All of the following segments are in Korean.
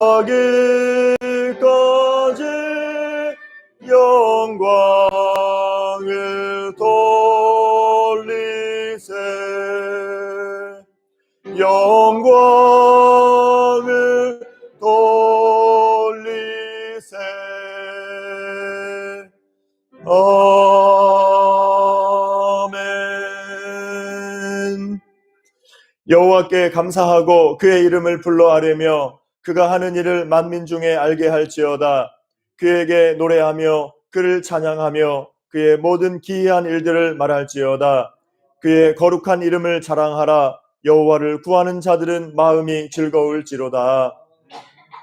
하기까지 영광을 돌리세. 영광을 돌리세. 아멘. 여호와께 감사하고 그의 이름을 불러 아뢰며 그가 하는 일을 만민 중에 알게 할지어다. 그에게 노래하며 그를 찬양하며 그의 모든 기이한 일들을 말할지어다. 그의 거룩한 이름을 자랑하라. 여호와를 구하는 자들은 마음이 즐거울지로다.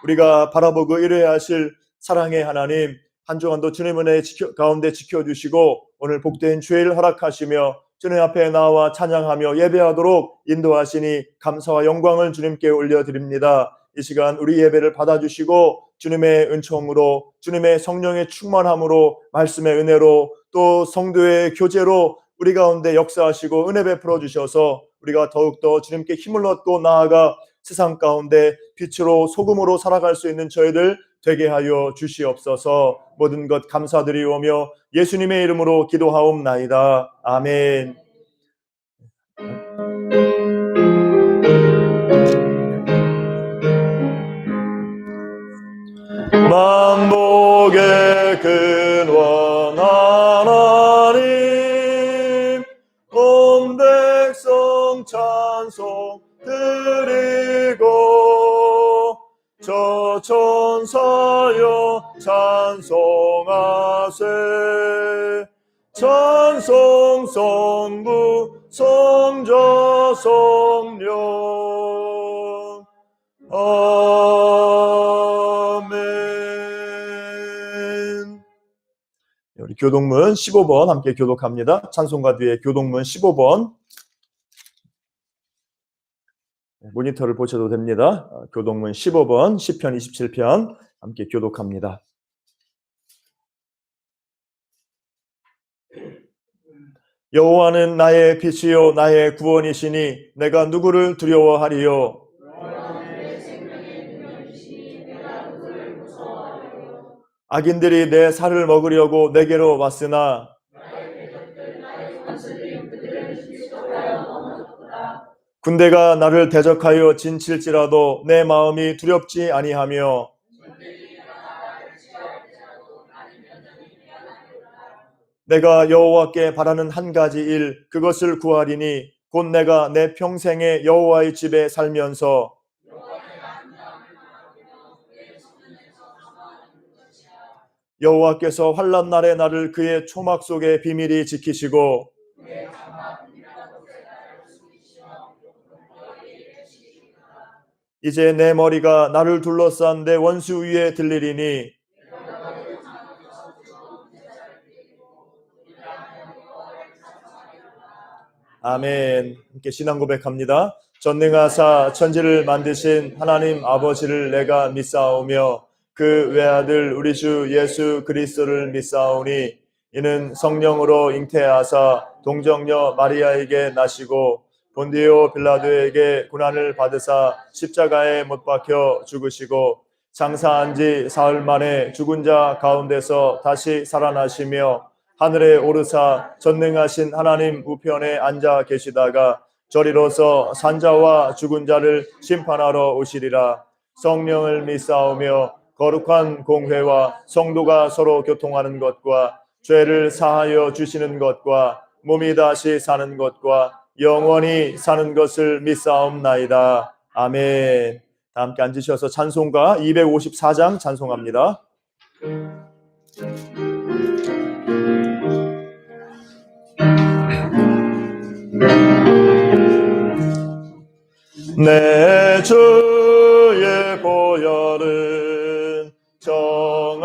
우리가 바라보고 의뢰하실 사랑의 하나님, 한 주간도 주님 은혜 가운데 지켜주시고 오늘 복된 주일 허락하시며 주님 앞에 나와 찬양하며 예배하도록 인도하시니 감사와 영광을 주님께 올려드립니다. 이 시간 우리 예배를 받아주시고 주님의 은총으로, 주님의 성령의 충만함으로, 말씀의 은혜로, 또 성도의 교제로 우리 가운데 역사하시고 은혜 베풀어 주셔서 우리가 더욱더 주님께 힘을 얻고 나아가 세상 가운데 빛으로 소금으로 살아갈 수 있는 저희들 되게 하여 주시옵소서. 모든 것 감사드리오며 예수님의 이름으로 기도하옵나이다. 아멘. 만복의 근원 하나님, 온 백성 찬송 드리고 저 천사여 찬송하세. 찬송 성부 성자 성령. 아멘. 우리 교독문 15번 함께 교독합니다. 찬송가 뒤에 교독문 15번 모니터를 보셔도 됩니다. 교독문 15번 시편 27편 함께 교독합니다. 여호와는 나의 빛이요 나의 구원이시니 내가 누구를 두려워하리요. 악인들이 내 살을 먹으려고 내게로 왔으나 군대가 나를 대적하여 진칠지라도 내 마음이 두렵지 아니하며 내가 여호와께 바라는 한 가지 일 그것을 구하리니 곧 내가 내 평생에 여호와의 집에 살면서 여호와께서 환난 날에 나를 그의 초막 속에 비밀히 지키시고 이제 내 머리가 나를 둘러싼 내 원수 위에 들리리니 아멘. 함께 신앙 고백합니다. 전능하사 천지를 만드신 하나님 아버지를 내가 믿사오며 그 외아들 우리 주 예수 그리스도를 믿사오니 이는 성령으로 잉태하사 동정녀 마리아에게 나시고 본디오 빌라도에게 고난을 받으사 십자가에 못 박혀 죽으시고 장사한 지 사흘 만에 죽은 자 가운데서 다시 살아나시며 하늘에 오르사 전능하신 하나님 우편에 앉아 계시다가 저리로서 산자와 죽은 자를 심판하러 오시리라. 성령을 믿사오며 거룩한 공회와 성도가 서로 교통하는 것과 죄를 사하여 주시는 것과 몸이 다시 사는 것과 영원히 사는 것을 믿사옵나이다. 아멘. 다 함께 앉으셔서 찬송가 254장 찬송합니다. 내 주의 보혈은 정하고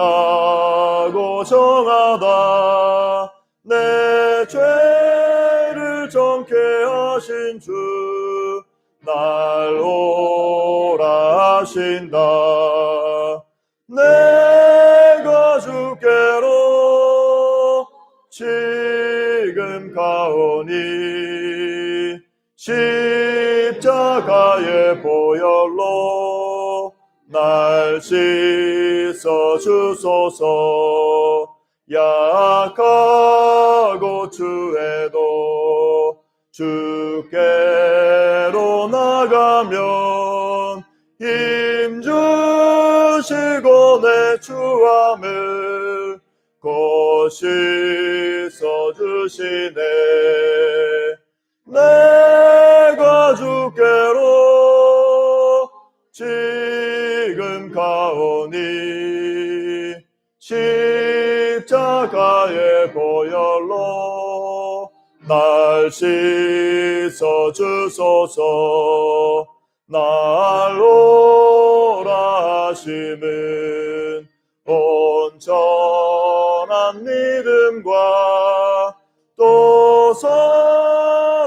정하다. 내 죄를 정케 하신 주 날 오라 하신다. 내가 주께로 지금 가오니 십자가의 보혈로 날 씻어 주소서. 약하고 추해도 주께로 나가면 힘 주시고 내 주함을 곧 씻어 주시네. 내가 주께로 지금 가오니 십자가의 보혈로 날 씻어 주소서. 날 오라 하심은 온전한 믿음과 또 사랑함과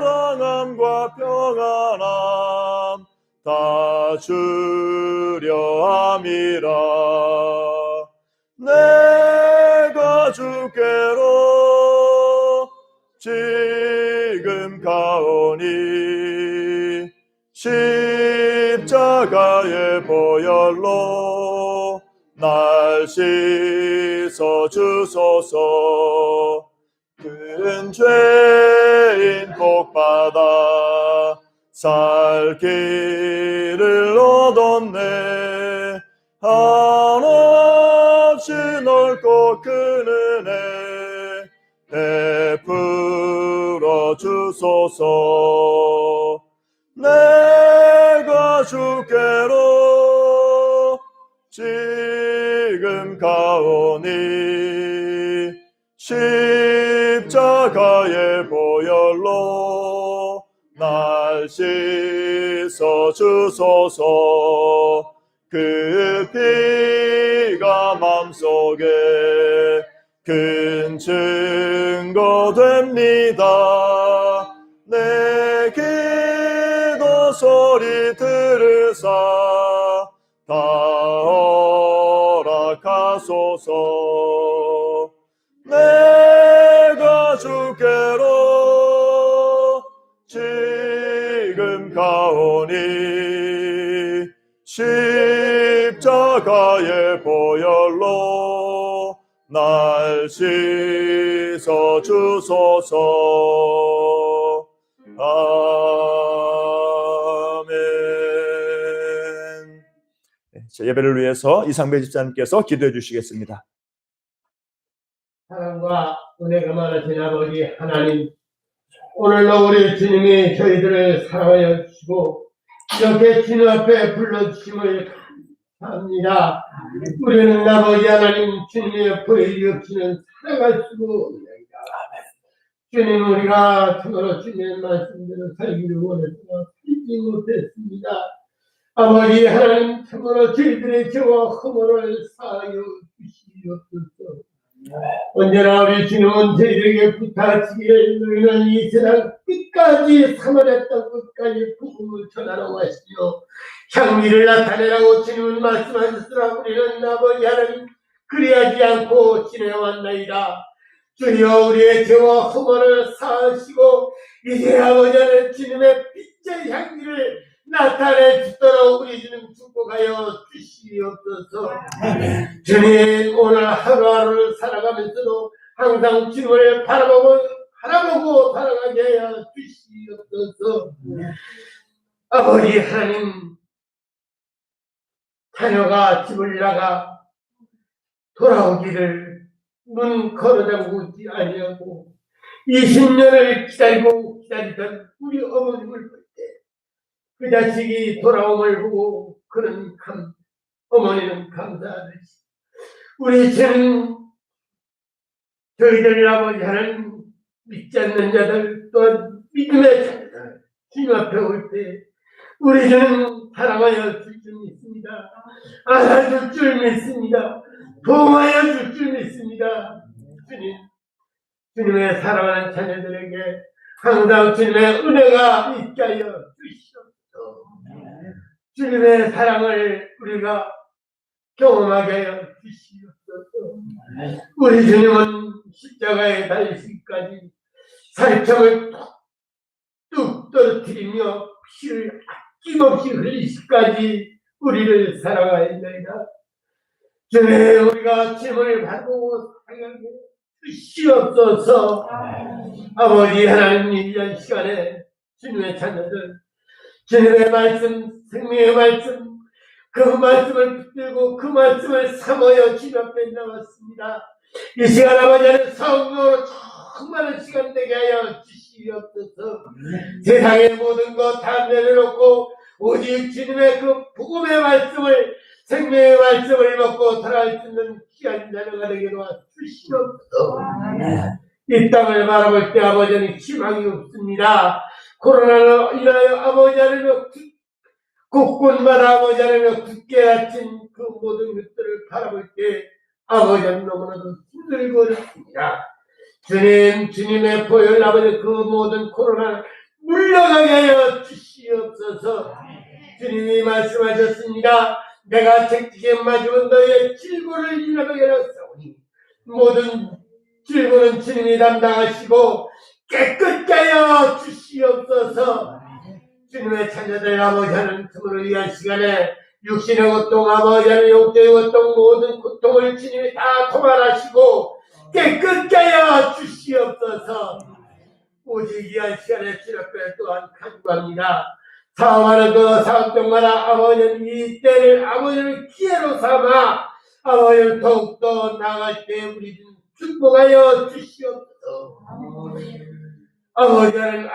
평안함 다 주려 함이라. 내가 주께로 지금 가오니 십자가의 보혈로 날 씻어 주소서. 큰 죄인 복받아 살 길을 얻었네. 한없이 넓고 큰 은혜 베풀어 주소서. 내가 주께로 지금 가오니 십자가의 보혈로 날 씻어 주소서. 그 피가 맘속에 큰 증거 됩니다. 내 기도 소리 들으사 다 허락하소서. 내가 주께로 지금 가오니 십자가의 보혈로 날 씻어 주소서. 아멘. 예배를 위해서 이상배 집사님께서 기도해 주시겠습니다. 사랑과 은혜가 많으신 아버지 하나님, 오늘도 우리 주님이 저희들을 사랑하여 주시고 이렇게 주님 앞에 불러주심을 감사합니다. 우리는 아버지 하나님 주님의 보혈이 없이는 살아갈 수가 없나이다. 주님, 우리가 참으로 주님의 말씀대로 살기를 원했으나 살지 못했습니다. 아버지 하나님, 참으로 저희들의 죄와 허물을 사하여 주시옵소서. 언제나 우리 주님은 저희들에게 부탁하시기를 너희는 이 세상 끝까지 사마리아 땅 끝까지 복음을 전하라고 하시며 향기를 나타내라고 주님은 말씀하셨으나 우리는 아버지 하나님 그리하지 않고 지내왔나이다. 주여, 우리의 죄와 허물을 사하시고 이제 아버지 하나님 주님의 빛의 향기를 나타내 주도록 우리 주님 축복하여 주시옵소서. 주님, 오늘 하루하루를 살아가면서도 항상 주님을 바라보고 살아가게 하여 주시옵소서. 아버지 하나님, 자녀가 집을 나가 돌아오기를 눈 걸어다보고 있지 아니하고 20년을 기다리던 우리 어머님을 볼 때 그 자식이 돌아옴을 보고 그런 어머니는 감사하듯이 우리 주는 저희들 아버지 하나님 믿지 않는 자들 또한 믿음의 자들 주님 앞에 올 때 우리 주는 사랑하여 줄 줄 믿습니다. 안아줄 줄 믿습니다. 도움하여 줄 줄 믿습니다. 주님의 사랑하는 자녀들에게 항상 주님의 은혜가 있게 하여 주시옵소서. 주님의 사랑을 우리가 경험하게 하여 주시옵소서. 우리 주님은 십자가에 달리시기까지 살점을 뚝 떨어뜨리며 피를 아낌없이 흘리시기까지 우리를 사랑하였나이다. 주님, 우리가 짐을 받고 살게 주시옵소서. 아버지 하나님, 이런 시간에 주님의 자녀들, 주님의 말씀, 생명의 말씀, 그 말씀을 붙들고 그 말씀을 삼어여 주님 앞에 나왔습니다. 이 시간 아버지는 성령으로 충만한 시간 되게 하여 주시옵소서. 세상의 모든 것 다 내려놓고 오직 주님의 그 복음의 말씀을, 생명의 말씀을 먹고 살아갈 수 있는 귀한 자녀가 되게 도와주시옵소서. 이 땅을 바라볼 때 아버지는 희망이 없습니다. 코로나로 인하여 아버지 하나님 곳곳마다 아버지 하나님 굳게 닫힌 그 모든 것들을 바라볼 때 아버지 하나님 너무나도 힘들고 어렵습니다. 주님, 주님의 보혈 아버지 그 모든 코로나를 물러가게 하여 주시옵소서. 주님이 말씀하셨습니다. 내가 책지게 맞으면 너의 질고를 일어나게 하였사오니 모든 질고는 주님이 담당하시고 깨끗게 하여 주시옵소서. 주님의 자녀들 아버지 하는 틈을 위한 시간에 육신의 고통, 아버지 하는 영적의 고통, 모든 고통을 주님이 다 통할하시고 깨끗게 하여 주시옵소서. 오직 이한 시간에 주님 앞에 또한 간구합니다. 사업하는 그 사업장마다 아버지는 이 때를 아버지를 기회로 삼아 아버지를 더욱더 나아갈 때 우리 좀 축복하여 주시옵소서. 아버지는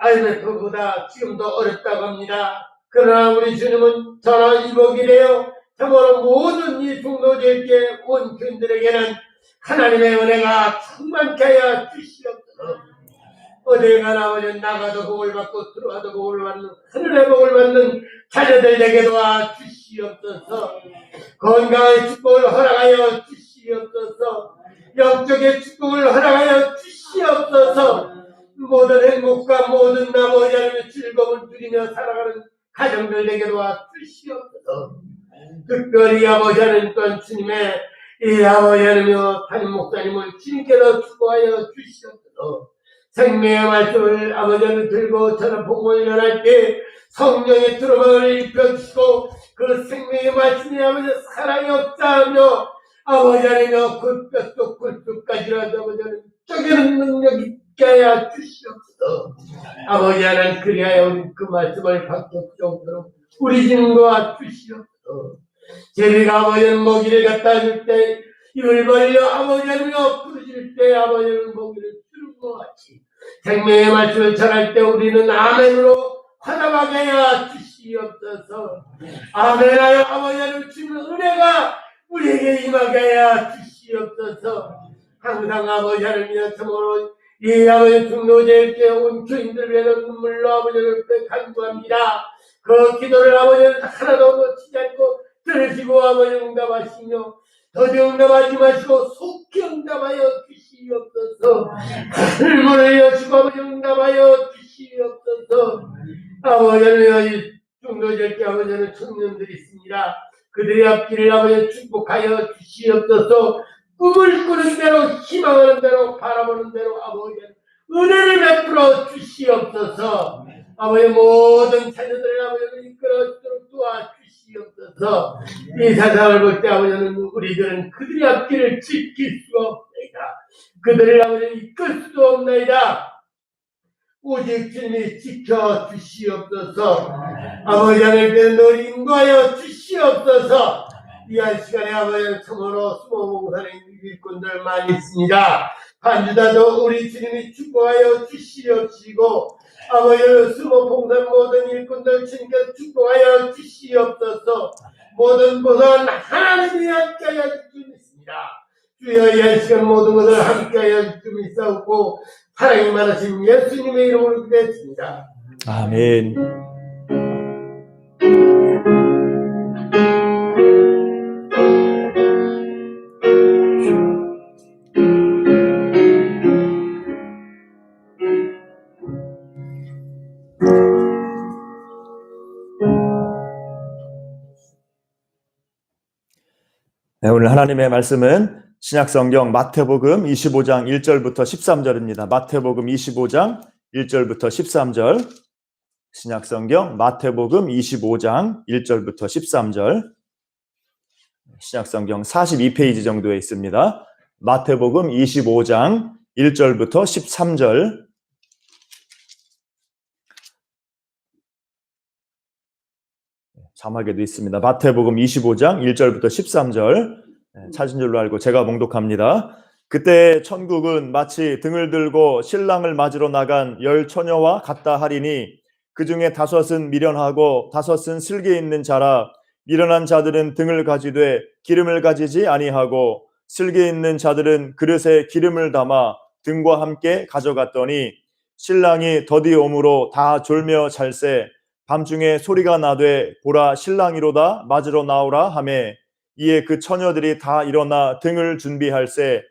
IMF보다 지금도 어렵다고 합니다. 그러나 우리 주님은 전화위복이래요. 참으로 모든 이 중도지역의 온 교인들에게는 하나님의 은혜가 충만케 하여 주시옵소서. 어딜 가나 아버지 나가도 복을 받고 들어와도 복을 받는 하늘의 복을 받는 자녀들에게 도와 주시옵소서. 건강의 축복을 허락하여 주시옵소서. 영적의 축복을 허락하여 주시옵소서. 모든 행복과 모든 나머지 하나님의 즐거움을 누리며 살아가는 가정들에게 도와 주시옵소서. 특별히 아버지 하나님 또한 주님의 이 아버지 하나님과 담임 목사님을 주님께서 축복하여 주시옵소서. 생명의 말씀을 아버지 하나님 들고 저는 복음을 전할 때 성령의 두루마리를 입혀주시고 그 생명의 말씀이 아버지 사랑이 없다 하며 아버지 하나님 그 뼛속 굴뚝까지라도 아버지 하나님 쪼개는 능력 있게 하여 주시옵소서. 아버지 하나님 그리하여 우리 그 말씀을 받게 주옵도록 우리 주님과 주시옵소서. 제비가 아버지는 먹이를 갖다 줄 때 입을 벌려 아버지 하나님과 부르실 때 아버지는 먹이를 주는 것 같이 생명의 말씀을 전할 때 우리는 아멘으로 화답하게 하여 주시옵소서. 아멘하여 아버지 하나님 주는 은혜가 우리에게 임하게 하여 주시옵소서. 항상 아버지 하나님의 참으로 이 아버지 중노제일께 온 교인들 위해서 눈물로 아버지를 간구합니다. 그 기도를 아버지는 하나도 놓치지 않고 들으시고 아버지 응답하시며 더디 응답하지 마시고 속히 응답하여 주시옵소서. 하늘문을 여시고 아버지 응답하여 주시옵소서. 아버지는 중도절께 아버지는 청년들이 있습니다. 그들의 앞길을 아버지 축복하여 주시옵소서. 꿈을 꾸는 대로 희망하는 대로 바라보는 대로 아버지 은혜를 베풀어 주시옵소서. 아버지 모든 자녀들을 아버지를 이끌어주도록 도와주시옵소서. 이 세상을 볼 때 아버지는 우리들은 그들의 앞길을 지킬 수가 없나이다. 그들을 아버지 이끌 수도 없나이다. 오직 주님이 지켜주시옵소서. 아버지 하나님께서 늘 인도하여 주시옵소서. 이 한 시간에 아버지는 참으로 수모봉사는 일꾼들 많이 있습니다. 반주다도 우리 주님이 축복하여 주시옵시고 아버지 수모봉사 모든 일꾼들 주님께서 축복하여 주시옵소서. 모든 것은 하나님이 함께하여 주시옵니다. 주여 이 한 시간 모든 것을 함께하여 주시옵소서. 사랑이 많으신 예수님의 이름으로 기도했습니다. 아멘. 네, 오늘 하나님의 말씀은 신약성경 마태복음 25장 1절부터 13절입니다. 마태복음 25장 1절부터 13절. 신약성경 마태복음 25장 1절부터 13절. 신약성경 42페이지 정도에 있습니다. 마태복음 25장 1절부터 13절. 자막에도 있습니다. 마태복음 25장 1절부터 13절. 찾은 줄로 알고 제가 봉독합니다. 그때 천국은 마치 등을 들고 신랑을 맞으러 나간 10 처녀와 같다 하리니 그 중에 5은 미련하고 5은 슬기 있는 자라. 미련한 자들은 등을 가지되 기름을 가지지 아니하고 슬기 있는 자들은 그릇에 기름을 담아 등과 함께 가져갔더니 신랑이 더디 오므로 다 졸며 잘새 밤중에 소리가 나되 보라 신랑이로다 맞으러 나오라 하매 이에 그 처녀들이 다 일어나 등을 준비할세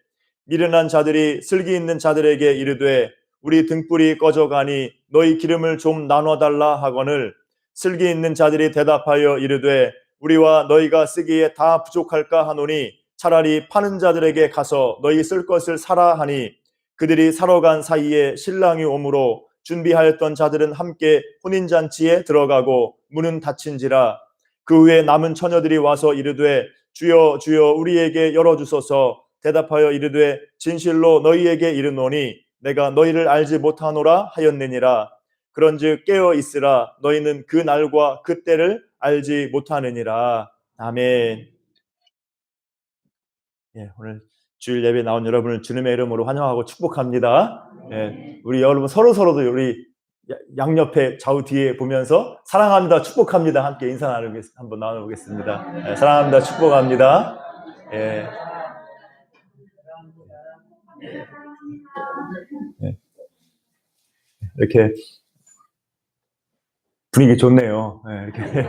미련한 자들이 슬기 있는 자들에게 이르되 우리 등불이 꺼져가니 너희 기름을 좀 나눠달라 하거늘 슬기 있는 자들이 대답하여 이르되 우리와 너희가 쓰기에 다 부족할까 하노니 차라리 파는 자들에게 가서 너희 쓸 것을 사라 하니 그들이 사러 간 사이에 신랑이 오므로 준비하였던 자들은 함께 혼인잔치에 들어가고 문은 닫힌지라. 그 후에 남은 처녀들이 와서 이르되 주여 주여 우리에게 열어주소서. 대답하여 이르되 진실로 너희에게 이르노니 내가 너희를 알지 못하노라 하였느니라. 그런즉 깨어 있으라. 너희는 그 날과 그 때를 알지 못하느니라. 아멘. 오늘 주일 예배 나온 여러분을 주님의 이름으로 환영하고 축복합니다. 우리 여러분 서로도 우리 양옆에 좌우 뒤에 보면서 사랑합니다, 축복합니다 함께 인사 한번 나눠보겠습니다. 사랑합니다, 축복합니다. 이렇게 분위기 좋네요. 이렇게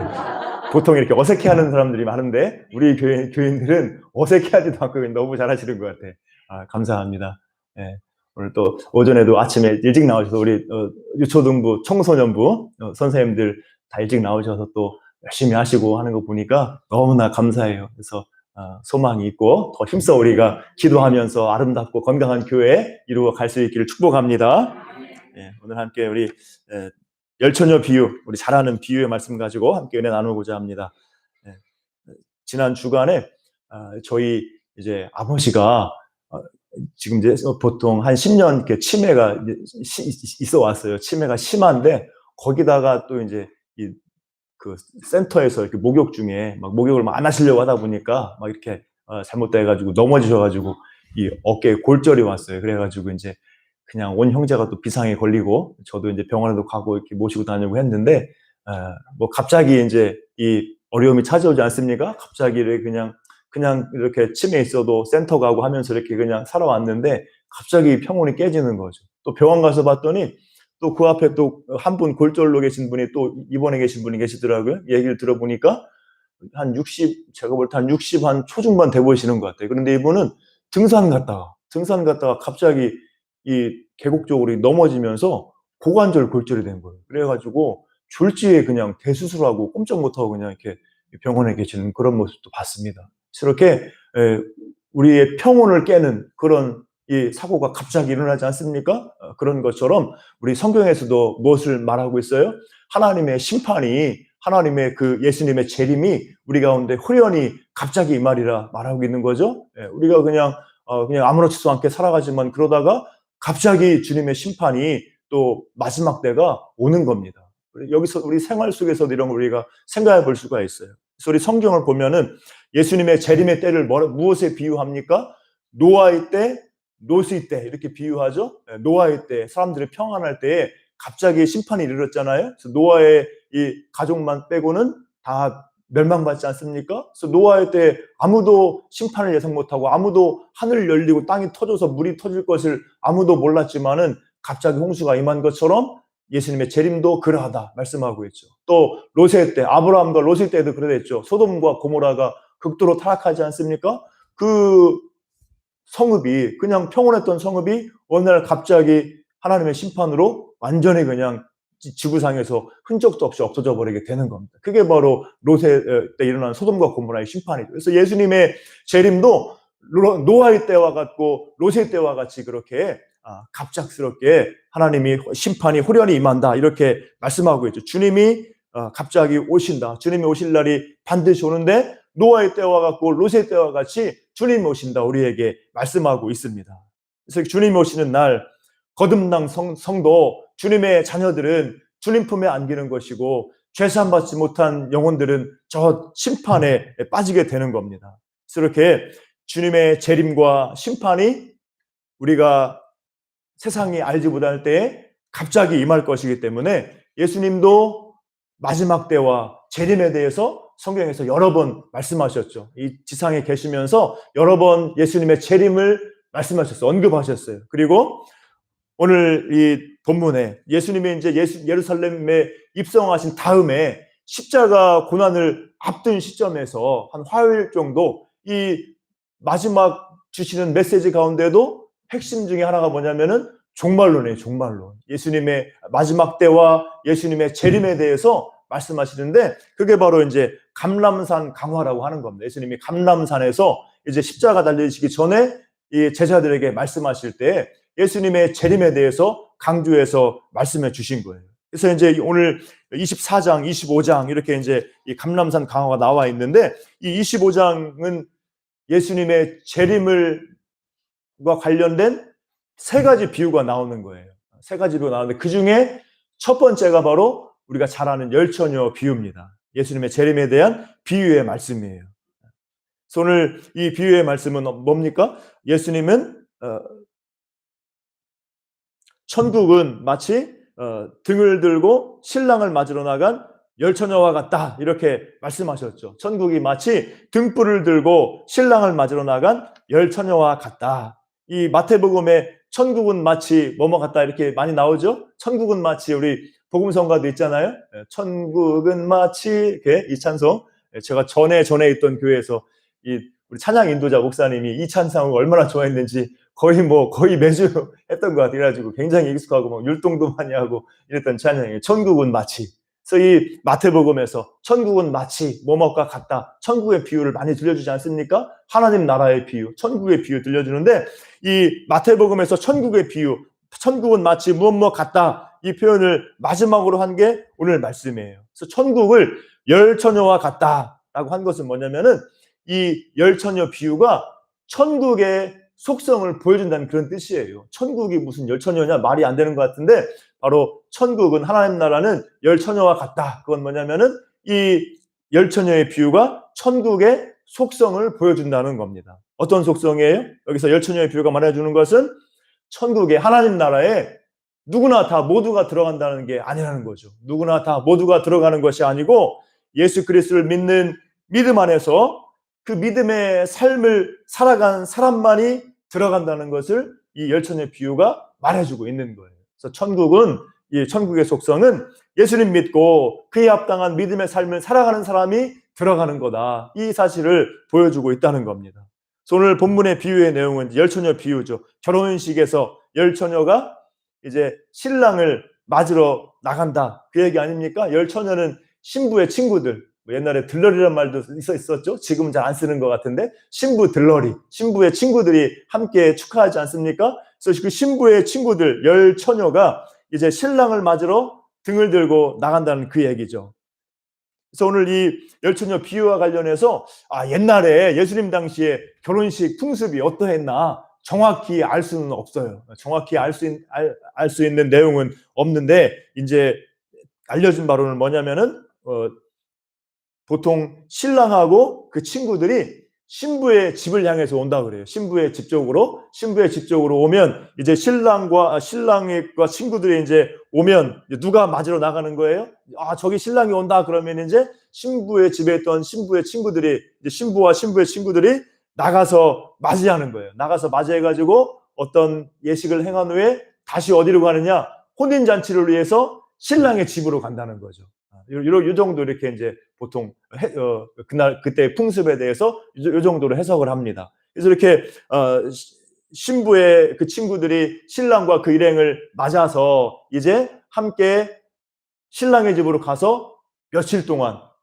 보통 이렇게 어색해하는 사람들이 많은데 우리 교인들은 어색해하지도 않고 너무 잘하시는 것 같아. 감사합니다. 오늘 또 오전에도 아침에 일찍 나오셔서 우리 유초등부, 청소년부 선생님들 다 일찍 나오셔서 또 열심히 하시고 하는 거 보니까 너무나 감사해요. 그래서 소망이 있고 더 힘써 우리가 기도하면서 아름답고 건강한 교회 이루어 갈 수 있기를 축복합니다. 오늘 함께 우리 열처녀 비유, 우리 잘 아는 비유의 말씀 가지고 함께 은혜 나누고자 합니다. 지난 주간에 저희 이제 아버지가 지금 이제 보통 한 10년 이렇게 치매가 있어 왔어요. 치매가 심한데 거기다가 또 이제 그 센터에서 이렇게 목욕 중에 막 목욕을 안 하시려고 하다 보니까 막 이렇게 잘못돼가지고 넘어지셔가지고 이 어깨에 골절이 왔어요. 그래가지고 이제 그냥 온 형제가 또 비상에 걸리고 저도 이제 병원에도 가고 이렇게 모시고 다니고 했는데 뭐 갑자기 이제 이 어려움이 찾아오지 않습니까? 갑자기 그냥 이렇게 치매 있어도 센터 가고 하면서 이렇게 그냥 살아왔는데 갑자기 평온이 깨지는 거죠. 또 병원 가서 봤더니 또 그 앞에 또 한 분 골절로 계신 분이 또 입원해 계신 분이 계시더라고요. 얘기를 들어보니까 한 60, 제가 볼 때 한 60 한 초중반 돼 보이시는 것 같아요. 그런데 이분은 등산 갔다가 갑자기 이 계곡 쪽으로 넘어지면서 고관절 골절이 된 거예요. 그래가지고 졸지에 그냥 대수술하고 꼼짝 못하고 그냥 이렇게 병원에 계시는 그런 모습도 봤습니다. 이렇게 우리의 평온을 깨는 그런 이 사고가 갑자기 일어나지 않습니까? 그런 것처럼 우리 성경에서도 무엇을 말하고 있어요? 하나님의 심판이, 하나님의 그 예수님의 재림이 우리 가운데 후련히 갑자기 이 말이라 말하고 있는 거죠. 우리가 그냥 아무렇지도 않게 살아가지만 그러다가 갑자기 주님의 심판이 또 마지막 때가 오는 겁니다. 여기서 우리 생활 속에서도 이런 걸 우리가 생각해 볼 수가 있어요. 그래서 우리 성경을 보면은 예수님의 재림의 때를 무엇에 비유합니까? 노아의 때, 노시 때 이렇게 비유하죠. 노아의 때, 사람들이 평안할 때에 갑자기 심판이 이르렀잖아요. 그래서 노아의 이 가족만 빼고는 다 멸망받지 않습니까? 그래서 노아의 때 아무도 심판을 예상 못하고 아무도 하늘 열리고 땅이 터져서 물이 터질 것을 아무도 몰랐지만은 갑자기 홍수가 임한 것처럼 예수님의 재림도 그러하다 말씀하고 있죠. 또 롯의 때, 아브라함과 롯의 때도 그랬죠. 소돔과 고모라가 극도로 타락하지 않습니까? 그 성읍이 그냥 평온했던 성읍이 어느 날 갑자기 하나님의 심판으로 완전히 그냥 지구상에서 흔적도 없이 없어져 버리게 되는 겁니다. 그게 바로 롯의 때 일어난 소돔과 고모라의 심판이죠. 그래서 예수님의 재림도 노아의 때와 같고 롯의 때와 같이 그렇게 갑작스럽게 하나님이 심판이 호련히 임한다 이렇게 말씀하고 있죠. 주님이 갑자기 오신다. 주님이 오실 날이 반드시 오는데 노아의 때와 같고 롯의 때와 같이 주님이 오신다 우리에게 말씀하고 있습니다. 그래서 주님이 오시는 날 거듭난 성도 주님의 자녀들은 주님 품에 안기는 것이고 죄산 받지 못한 영혼들은 저 심판에 빠지게 되는 겁니다. 그래서 이렇게 주님의 재림과 심판이 우리가 세상이 알지 못할 때에 갑자기 임할 것이기 때문에 예수님도 마지막 때와 재림에 대해서 성경에서 여러 번 말씀하셨죠. 이 지상에 계시면서 여러 번 예수님의 재림을 말씀하셨어요. 언급하셨어요. 그리고 오늘 이 본문에 예수님이 이제 예루살렘에 입성하신 다음에 십자가 고난을 앞둔 시점에서 한 화요일 정도 이 마지막 주시는 메시지 가운데도 핵심 중에 하나가 뭐냐면은 종말론이에요. 종말론. 예수님의 마지막 때와 예수님의 재림에 대해서 말씀하시는데 그게 바로 이제 감람산 강화라고 하는 겁니다. 예수님이 감람산에서 이제 십자가 달리시기 전에 이 제자들에게 말씀하실 때 예수님의 재림에 대해서 강조해서 말씀해 주신 거예요. 그래서 이제 오늘 24장, 25장 이렇게 이제 이 감람산 강화가 나와 있는데 이 25장은 예수님의 재림과 관련된 세 가지 비유가 나오는 거예요. 세 가지 비유가 나오는데 그 중에 첫 번째가 바로 우리가 잘 아는 열처녀 비유입니다. 예수님의 재림에 대한 비유의 말씀이에요. 그래서 오늘 이 비유의 말씀은 뭡니까? 예수님은 천국은 마치 등을 들고 신랑을 맞으러 나간 열처녀와 같다 이렇게 말씀하셨죠. 천국이 마치 등불을 들고 신랑을 맞으러 나간 열처녀와 같다. 이 마태복음에 천국은 마치 뭐뭐 같다 이렇게 많이 나오죠. 천국은 마치 우리 복음성가도 있잖아요. 천국은 마치 이렇게 이 찬송 제가 전에 있던 교회에서 우리 찬양 인도자 목사님이 이 찬송을 얼마나 좋아했는지 거의 매주 했던 것 같아요. 그래가지고 굉장히 익숙하고 막 율동도 많이 하고 이랬던 찬양이에요. 천국은 마치. 그래서 이 마태복음에서 천국은 마치 뭐뭐과 같다. 천국의 비유를 많이 들려주지 않습니까? 하나님 나라의 비유, 천국의 비유 들려주는데 이 마태복음에서 천국의 비유, 천국은 마치 무엇 같다. 이 표현을 마지막으로 한 게 오늘 말씀이에요. 그래서 천국을 열처녀와 같다라고 한 것은 뭐냐면은 이 열처녀 비유가 천국의 속성을 보여준다는 그런 뜻이에요. 천국이 무슨 열처녀냐 말이 안 되는 것 같은데 바로 천국은 하나님 나라는 열처녀와 같다. 그건 뭐냐면은 이 열처녀의 비유가 천국의 속성을 보여준다는 겁니다. 어떤 속성이에요? 여기서 열처녀의 비유가 말해주는 것은 천국의 하나님 나라에 누구나 다 모두가 들어간다는 게 아니라는 거죠. 누구나 다 모두가 들어가는 것이 아니고 예수 그리스도를 믿는 믿음 안에서 그 믿음의 삶을 살아간 사람만이 들어간다는 것을 이 열처녀의 비유가 말해주고 있는 거예요. 그래서 이 천국의 속성은 예수님 믿고 그에 합당한 믿음의 삶을 살아가는 사람이 들어가는 거다. 이 사실을 보여주고 있다는 겁니다. 그래서 오늘 본문의 비유의 내용은 열처녀 비유죠. 결혼식에서 열처녀가 이제 신랑을 맞으러 나간다. 그 얘기 아닙니까? 열처녀는 신부의 친구들. 옛날에 들러리란 말도 있었죠. 지금은 잘 안 쓰는 것 같은데 신부 들러리, 신부의 친구들이 함께 축하하지 않습니까? 그래서 그 신부의 친구들 열처녀가 이제 신랑을 맞으러 등을 들고 나간다는 그 얘기죠. 그래서 오늘 이 열처녀 비유와 관련해서 옛날에 예수님 당시에 결혼식 풍습이 어떠했나 정확히 알 수는 없어요. 정확히 알 수 있는 내용은 없는데 이제 알려진 바로는 뭐냐면은 보통 신랑하고 그 친구들이 신부의 집을 향해서 온다 그래요. 신부의 집 쪽으로 오면 이제 신랑과 친구들이 이제 오면 누가 맞으러 나가는 거예요? 저기 신랑이 온다 그러면 이제 신부의 집에 있던 신부의 친구들이 이제 신부와 신부의 친구들이 나가서 맞이하는 거예요. 나가서 맞이해가지고 어떤 예식을 행한 후에 다시 어디로 가느냐? 혼인 잔치를 위해서 신랑의 집으로 간다는 거죠. 요 정도 이렇게 이제 보통 그때 풍습에 대해서 요 정도로 해석을 합니다. 그래서 이렇게 신부의 그 친구들이 신랑과 그 일행을 맞아서 이제 함께 신랑의 집으로 가서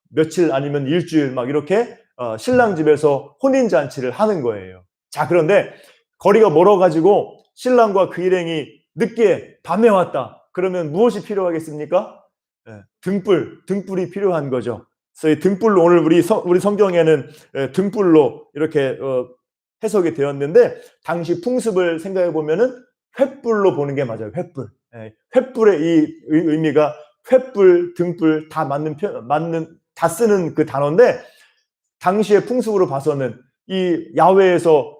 며칠 아니면 일주일 막 이렇게 신랑 집에서 혼인 잔치를 하는 거예요. 자, 그런데 거리가 멀어가지고 신랑과 그 일행이 늦게 밤에 왔다. 그러면 무엇이 필요하겠습니까? 등불이 필요한 거죠. 그래서 이 등불로 오늘 우리 성경에는 등불로 이렇게 해석이 되었는데 당시 풍습을 생각해 보면은 횃불로 보는 게 맞아요. 횃불. 횃불의 이 의미가 횃불, 등불 다 다 쓰는 그 단어인데 당시의 풍습으로 봐서는 이 야외에서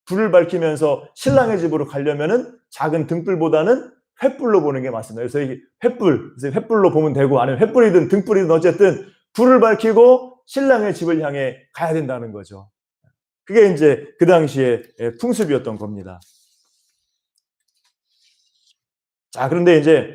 불을 밝히면서 신랑의 집으로 가려면은 작은 등불보다는 횃불로 보는 게 맞습니다. 그래서 이 횃불로 보면 되고 아니면 횃불이든 등불이든 어쨌든 불을 밝히고 신랑의 집을 향해 가야 된다는 거죠. 그게 이제 그 당시의 풍습이었던 겁니다. 자, 그런데 이제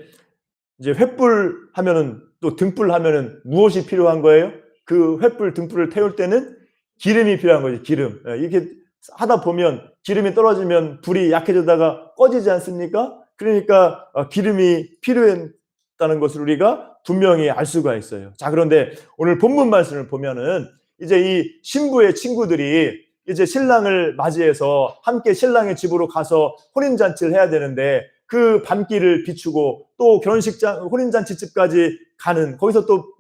횃불 하면은 또 등불 하면은 무엇이 필요한 거예요? 그 횃불, 등불을 태울 때는 기름이 필요한 거죠. 기름. 이렇게 하다 보면 기름이 떨어지면 불이 약해지다가 꺼지지 않습니까? 그러니까 기름이 필요했다는 것을 우리가 분명히 알 수가 있어요. 자, 그런데 오늘 본문 말씀을 보면은 이제 이 신부의 친구들이 이제 신랑을 맞이해서 함께 신랑의 집으로 가서 혼인잔치를 해야 되는데 그 밤길을 비추고 또 혼인잔치 집까지 가는 거기서 또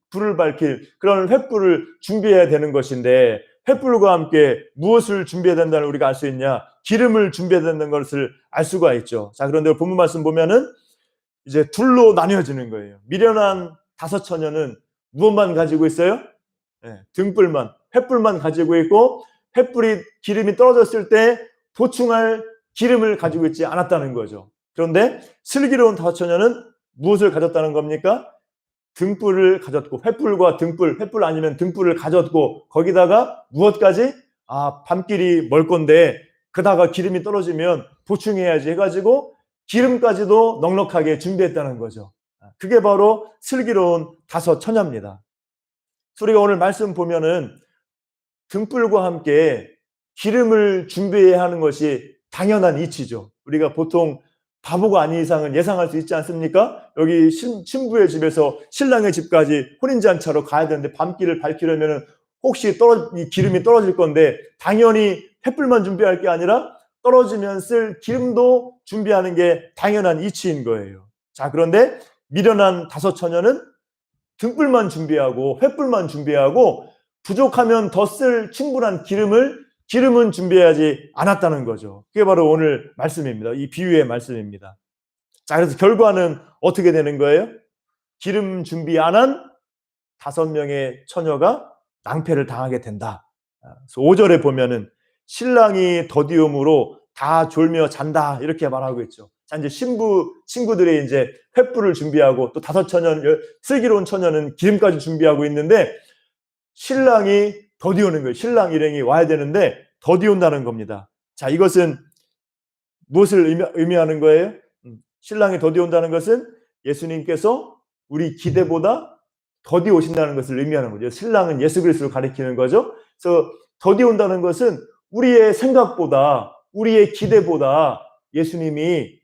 불을 밝힐 그런 횃불을 준비해야 되는 것인데 횃불과 함께 무엇을 준비해야 된다는 우리가 알 수 있냐? 기름을 준비해야 된다는 것을 알 수가 있죠. 자, 그런데 본문 말씀 보면은 이제 둘로 나뉘어지는 거예요. 미련한 다섯 처녀는 무엇만 가지고 있어요? 등불만, 횃불만 가지고 있고 기름이 떨어졌을 때 보충할 기름을 가지고 있지 않았다는 거죠. 그런데 슬기로운 다섯 처녀는 무엇을 가졌다는 겁니까? 등불을 가졌고 횃불 아니면 등불을 가졌고 거기다가 무엇까지? 밤길이 멀 건데 그다가 기름이 떨어지면 보충해야지 해가지고 기름까지도 넉넉하게 준비했다는 거죠. 그게 바로 슬기로운 다섯 처녀입니다. 우리가 오늘 말씀 보면은 등불과 함께 기름을 준비해야 하는 것이 당연한 이치죠. 우리가 보통 바보가 아닌 이상은 예상할 수 있지 않습니까? 여기 신부의 집에서 신랑의 집까지 혼인잔치하러 가야 되는데 밤길을 밝히려면 혹시 기름이 떨어질 건데 당연히 횃불만 준비할 게 아니라 떨어지면 쓸 기름도 준비하는 게 당연한 이치인 거예요. 자, 그런데 미련한 다섯 처녀는 등불만 준비하고 횃불만 준비하고 부족하면 더 쓸 충분한 기름은 준비하지 않았다는 거죠. 그게 바로 오늘 말씀입니다. 이 비유의 말씀입니다. 자, 그래서 결과는 어떻게 되는 거예요? 기름 준비 안 한 5명의 처녀가 낭패를 당하게 된다. 그래서 5절에 보면은 신랑이 더디움으로 다 졸며 잔다 이렇게 말하고 있죠. 자, 이제 신부 친구들이 이제 횃불을 준비하고 또 슬기로운 처녀는 기름까지 준비하고 있는데 신랑이 더디오는 거예요. 신랑 일행이 와야 되는데 더디온다는 겁니다. 자, 이것은 무엇을 의미하는 거예요? 신랑이 더디온다는 것은 예수님께서 우리 기대보다 더디 오신다는 것을 의미하는 거죠. 신랑은 예수 그리스도를 가리키는 거죠. 그래서 더디온다는 것은 우리의 생각보다 우리의 기대보다 예수님이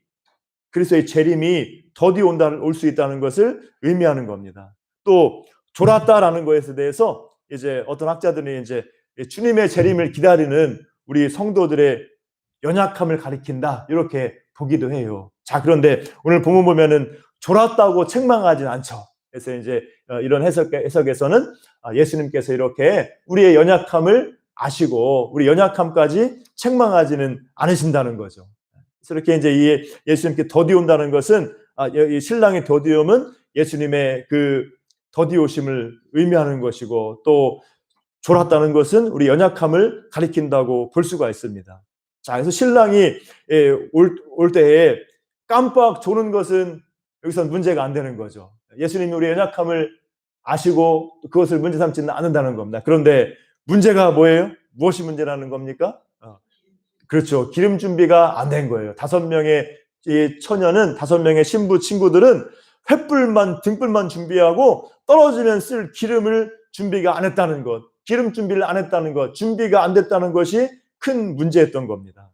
그리스도의 재림이 더디 올 수 있다는 것을 의미하는 겁니다. 또 졸았다라는 것에 대해서 이제 어떤 학자들이 이제 주님의 재림을 기다리는 우리 성도들의 연약함을 가리킨다 이렇게 보기도 해요. 자, 그런데 오늘 본문 보면은 졸았다고 책망하진 않죠. 그래서 이제 이런 해석에서는 예수님께서 이렇게 우리의 연약함을 아시고 우리 연약함까지 책망하지는 않으신다는 거죠. 그래서 이렇게 이제 예수님께 더디온다는 것은 이 신랑의 더디움은 예수님의 그 더디오심을 의미하는 것이고 또 졸았다는 것은 우리 연약함을 가리킨다고 볼 수가 있습니다. 자, 그래서 신랑이 올 때에 깜빡 조는 것은 여기서 문제가 안 되는 거죠. 예수님이 우리 연약함을 아시고 그것을 문제 삼지는 않는다는 겁니다. 그런데 문제가 뭐예요? 무엇이 문제라는 겁니까? 그렇죠. 기름 준비가 안 된 거예요. 5명의 처녀는 5명의 신부 친구들은 등불만 준비하고 떨어지면 쓸 기름을 준비가 안 했다는 것, 기름 준비를 안 했다는 것, 준비가 안 됐다는 것이 큰 문제였던 겁니다.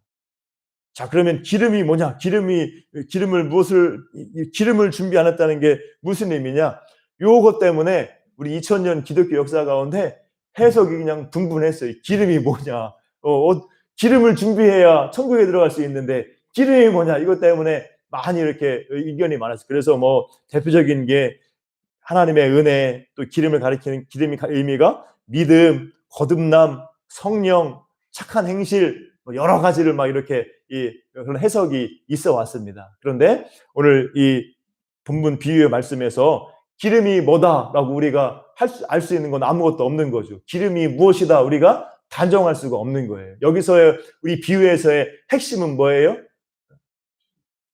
자, 그러면 기름이 뭐냐? 기름을 준비 안 했다는 게 무슨 의미냐? 요것 때문에 우리 2000년 기독교 역사 가운데 해석이 그냥 분분했어요. 기름이 뭐냐? 기름을 준비해야 천국에 들어갈 수 있는데 기름이 뭐냐 이것 때문에 많이 이렇게 의견이 많았어요. 그래서 뭐 대표적인 게 하나님의 은혜, 또 기름을 가리키는 기름의 의미가 믿음, 거듭남, 성령, 착한 행실, 뭐 여러 가지를 막 이렇게 그런 해석이 있어 왔습니다. 그런데 오늘 이 본문 비유의 말씀에서 기름이 뭐다라고 우리가 알 수 있는 건 아무것도 없는 거죠. 기름이 무엇이다 우리가 단정할 수가 없는 거예요. 여기서의 우리 비유에서의 핵심은 뭐예요?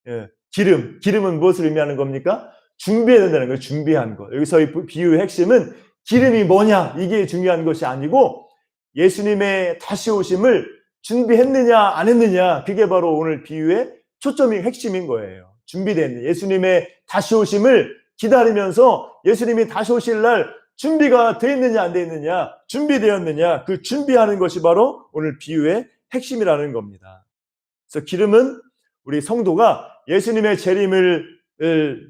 예, 기름은 무엇을 의미하는 겁니까? 준비해야 된다는 거예요. 준비한 거. 여기서의 비유의 핵심은 기름이 뭐냐 이게 중요한 것이 아니고 예수님의 다시 오심을 준비했느냐 안 했느냐 그게 바로 오늘 비유의 초점인 핵심인 거예요. 준비된 예수님의 다시 오심을 기다리면서 예수님이 다시 오실 날 준비가 돼 있느냐 안 돼 있느냐 준비되었느냐 그 준비하는 것이 바로 오늘 비유의 핵심이라는 겁니다. 그래서 기름은 우리 성도가 예수님의 재림을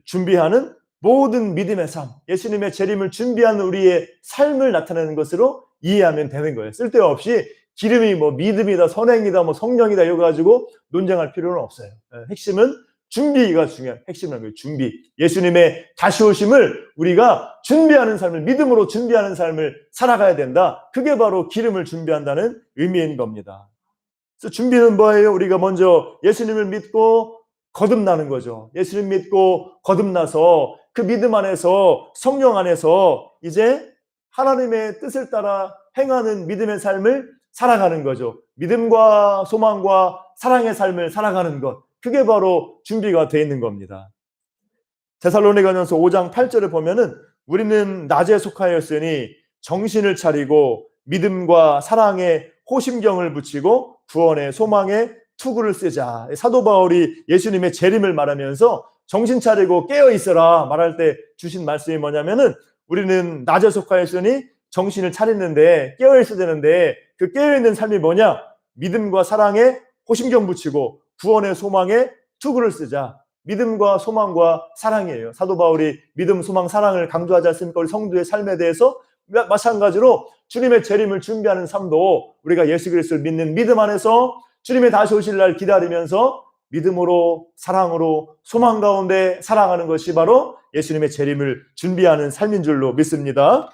준비하는 모든 믿음의 삶, 예수님의 재림을 준비하는 우리의 삶을 나타내는 것으로 이해하면 되는 거예요. 쓸데없이 기름이 뭐 믿음이다, 선행이다, 뭐 성령이다 이거 가지고 논쟁할 필요는 없어요. 핵심은 준비가 중요한 핵심이라는 거예요. 준비. 예수님의 다시 오심을 우리가 준비하는 삶을 믿음으로 준비하는 삶을 살아가야 된다. 그게 바로 기름을 준비한다는 의미인 겁니다. 그래서 준비는 뭐예요? 우리가 먼저 예수님을 믿고 거듭나는 거죠. 예수님 믿고 거듭나서 그 믿음 안에서 성령 안에서 이제 하나님의 뜻을 따라 행하는 믿음의 삶을 살아가는 거죠. 믿음과 소망과 사랑의 삶을 살아가는 것. 그게 바로 준비가 되어 있는 겁니다. 데살로니가전서 5장 8절을 보면은 우리는 낮에 속하였으니 정신을 차리고 믿음과 사랑에 호심경을 붙이고 구원의 소망에 투구를 쓰자. 사도 바울이 예수님의 재림을 말하면서 정신 차리고 깨어 있어라 말할 때 주신 말씀이 뭐냐면은 우리는 낮에 속하였으니 정신을 차리는데 깨어 있어야 되는데 그 깨어 있는 삶이 뭐냐? 믿음과 사랑에 호심경 붙이고 구원의 소망에 투구를 쓰자. 믿음과 소망과 사랑이에요. 사도 바울이 믿음, 소망, 사랑을 강조하지 않습니까? 우리 성도의 삶에 대해서 마찬가지로 주님의 재림을 준비하는 삶도 우리가 예수 그리스도를 믿는 믿음 안에서 주님의 다시 오실 날 기다리면서 믿음으로 사랑으로 소망 가운데 살아가는 것이 바로 예수님의 재림을 준비하는 삶인 줄로 믿습니다.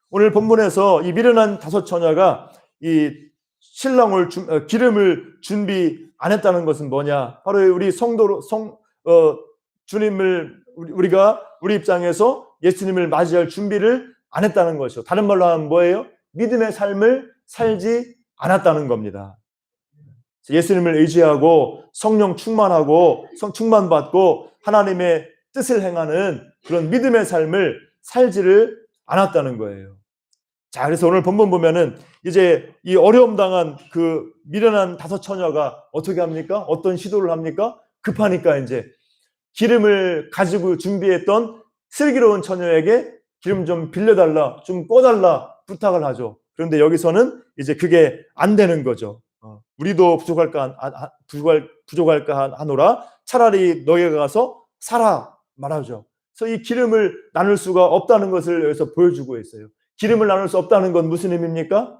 오늘 본문에서 이 미련한 다섯 처녀가 이 신랑을 기름을 준비 안 했다는 것은 뭐냐? 바로 우리 성도로 주님을 우리가 우리 입장에서 예수님을 맞이할 준비를 안 했다는 것이죠. 다른 말로 하면 뭐예요? 믿음의 삶을 살지 않았다는 겁니다. 예수님을 의지하고 성령 충만하고 충만받고 하나님의 뜻을 행하는 그런 믿음의 삶을 살지를 않았다는 거예요. 자, 그래서 오늘 본문 보면은 이제 이 어려움 당한 그 미련한 다섯 처녀가 어떻게 합니까? 어떤 시도를 합니까? 급하니까 이제 기름을 가지고 준비했던 슬기로운 처녀에게 기름 좀 빌려달라, 좀 꺼달라 부탁을 하죠. 그런데 여기서는 이제 그게 안 되는 거죠. 우리도 부족할까 하노라. 차라리 너희가 가서 사라 말하죠. 그래서 이 기름을 나눌 수가 없다는 것을 여기서 보여주고 있어요. 기름을 나눌 수 없다는 건 무슨 의미입니까?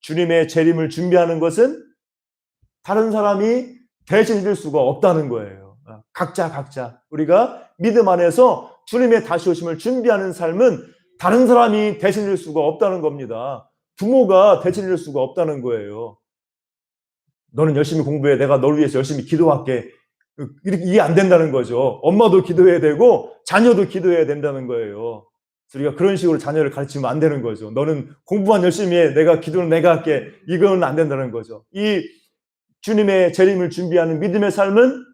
주님의 재림을 준비하는 것은 다른 사람이 대신해 줄 수가 없다는 거예요. 각자 우리가 믿음 안에서 주님의 다시 오심을 준비하는 삶은 다른 사람이 대신해 줄 수가 없다는 겁니다. 부모가 대신해 줄 수가 없다는 거예요. 너는 열심히 공부해. 내가 너를 위해서 열심히 기도할게. 이렇게 이해 안 된다는 거죠. 엄마도 기도해야 되고 자녀도 기도해야 된다는 거예요. 우리가 그런 식으로 자녀를 가르치면 안 되는 거죠. 너는 공부만 열심히 해. 내가 기도는 내가 할게. 이거는 안 된다는 거죠. 이 주님의 재림을 준비하는 믿음의 삶은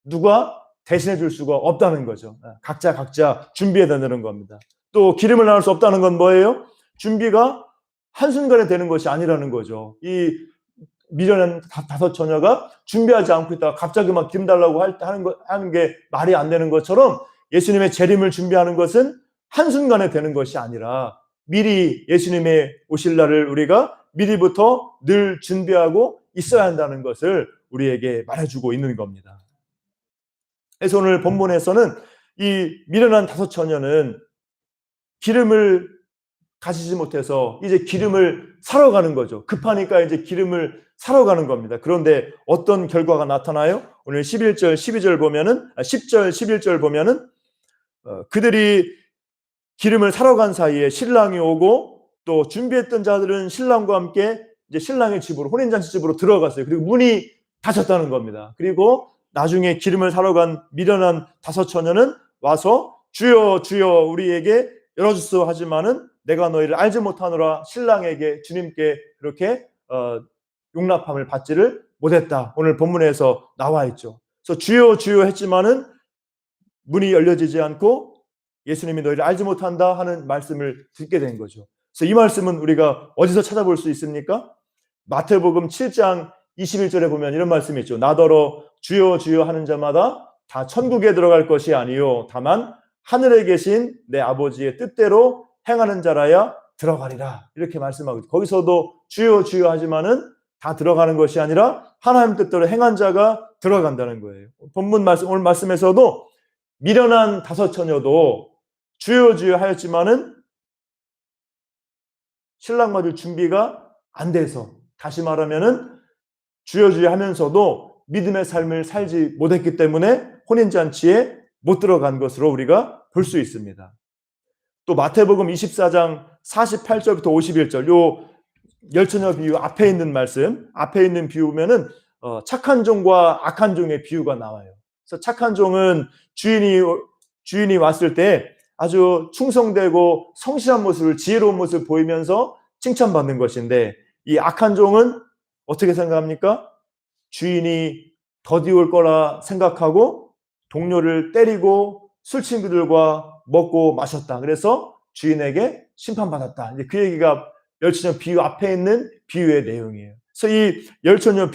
누가 대신해 줄 수가 없다는 거죠. 각자 준비해야 된다는 겁니다. 또 기름을 나눌 수 없다는 건 뭐예요? 준비가 한순간에 되는 것이 아니라는 거죠. 이 미련한 다섯 처녀가 준비하지 않고 있다가 갑자기 막 기름 달라고 하는 게 말이 안 되는 것처럼 예수님의 재림을 준비하는 것은 한순간에 되는 것이 아니라 미리 예수님의 오실 날을 우리가 미리부터 늘 준비하고 있어야 한다는 것을 우리에게 말해주고 있는 겁니다. 그래서 오늘 본문에서는 이 미련한 다섯 처녀는 기름을 가지지 못해서 이제 기름을 사러 가는 거죠. 급하니까 이제 기름을 사러 가는 겁니다. 그런데 어떤 결과가 나타나요? 오늘 11절, 12절 보면은 10절, 11절 보면은 그들이 기름을 사러 간 사이에 신랑이 오고 또 준비했던 자들은 신랑과 함께 이제 신랑의 집으로 혼인잔치 집으로 들어갔어요. 그리고 문이 닫혔다는 겁니다. 그리고 나중에 기름을 사러 간 미련한 5 처녀는 와서 주여 주여 우리에게 열어주소 하지만은 내가 너희를 알지 못하노라 신랑에게 주님께 그렇게 용납함을 받지를 못했다. 오늘 본문에서 나와 있죠. 그래서 주여 주여 했지만은 문이 열려지지 않고 예수님이 너희를 알지 못한다 하는 말씀을 듣게 된 거죠. 그래서 이 말씀은 우리가 어디서 찾아볼 수 있습니까? 마태복음 7장 21절에 보면 이런 말씀이 있죠. 나더러 주여 주여 하는 자마다 다 천국에 들어갈 것이 아니요 다만 하늘에 계신 내 아버지의 뜻대로 행하는 자라야 들어가리라. 이렇게 말씀하고 있죠. 거기서도 주여 주여 하지만은 다 들어가는 것이 아니라 하나님 뜻대로 행한 자가 들어간다는 거예요. 본문 말씀, 오늘 말씀에서도 미련한 5 처녀도 주여 주여 하였지만은 신랑 맞을 준비가 안 돼서, 다시 말하면은 주여 주여 하면서도 믿음의 삶을 살지 못했기 때문에 혼인잔치에 못 들어간 것으로 우리가 볼 수 있습니다. 또 마태복음 24장 48절부터 51절 요 열처녀 비유 앞에 있는 말씀, 앞에 있는 비유면은 착한 종과 악한 종의 비유가 나와요. 그래서 착한 종은 주인이 왔을 때 아주 충성되고 성실한 모습을, 지혜로운 모습을 보이면서 칭찬받는 것인데, 이 악한 종은 어떻게 생각합니까? 주인이 더디올 거라 생각하고 동료를 때리고 술 친구들과 먹고 마셨다. 그래서 주인에게 심판받았다. 이제 그 얘기가 열처녀 비유 앞에 있는 비유의 내용이에요. 그래서 이 열처녀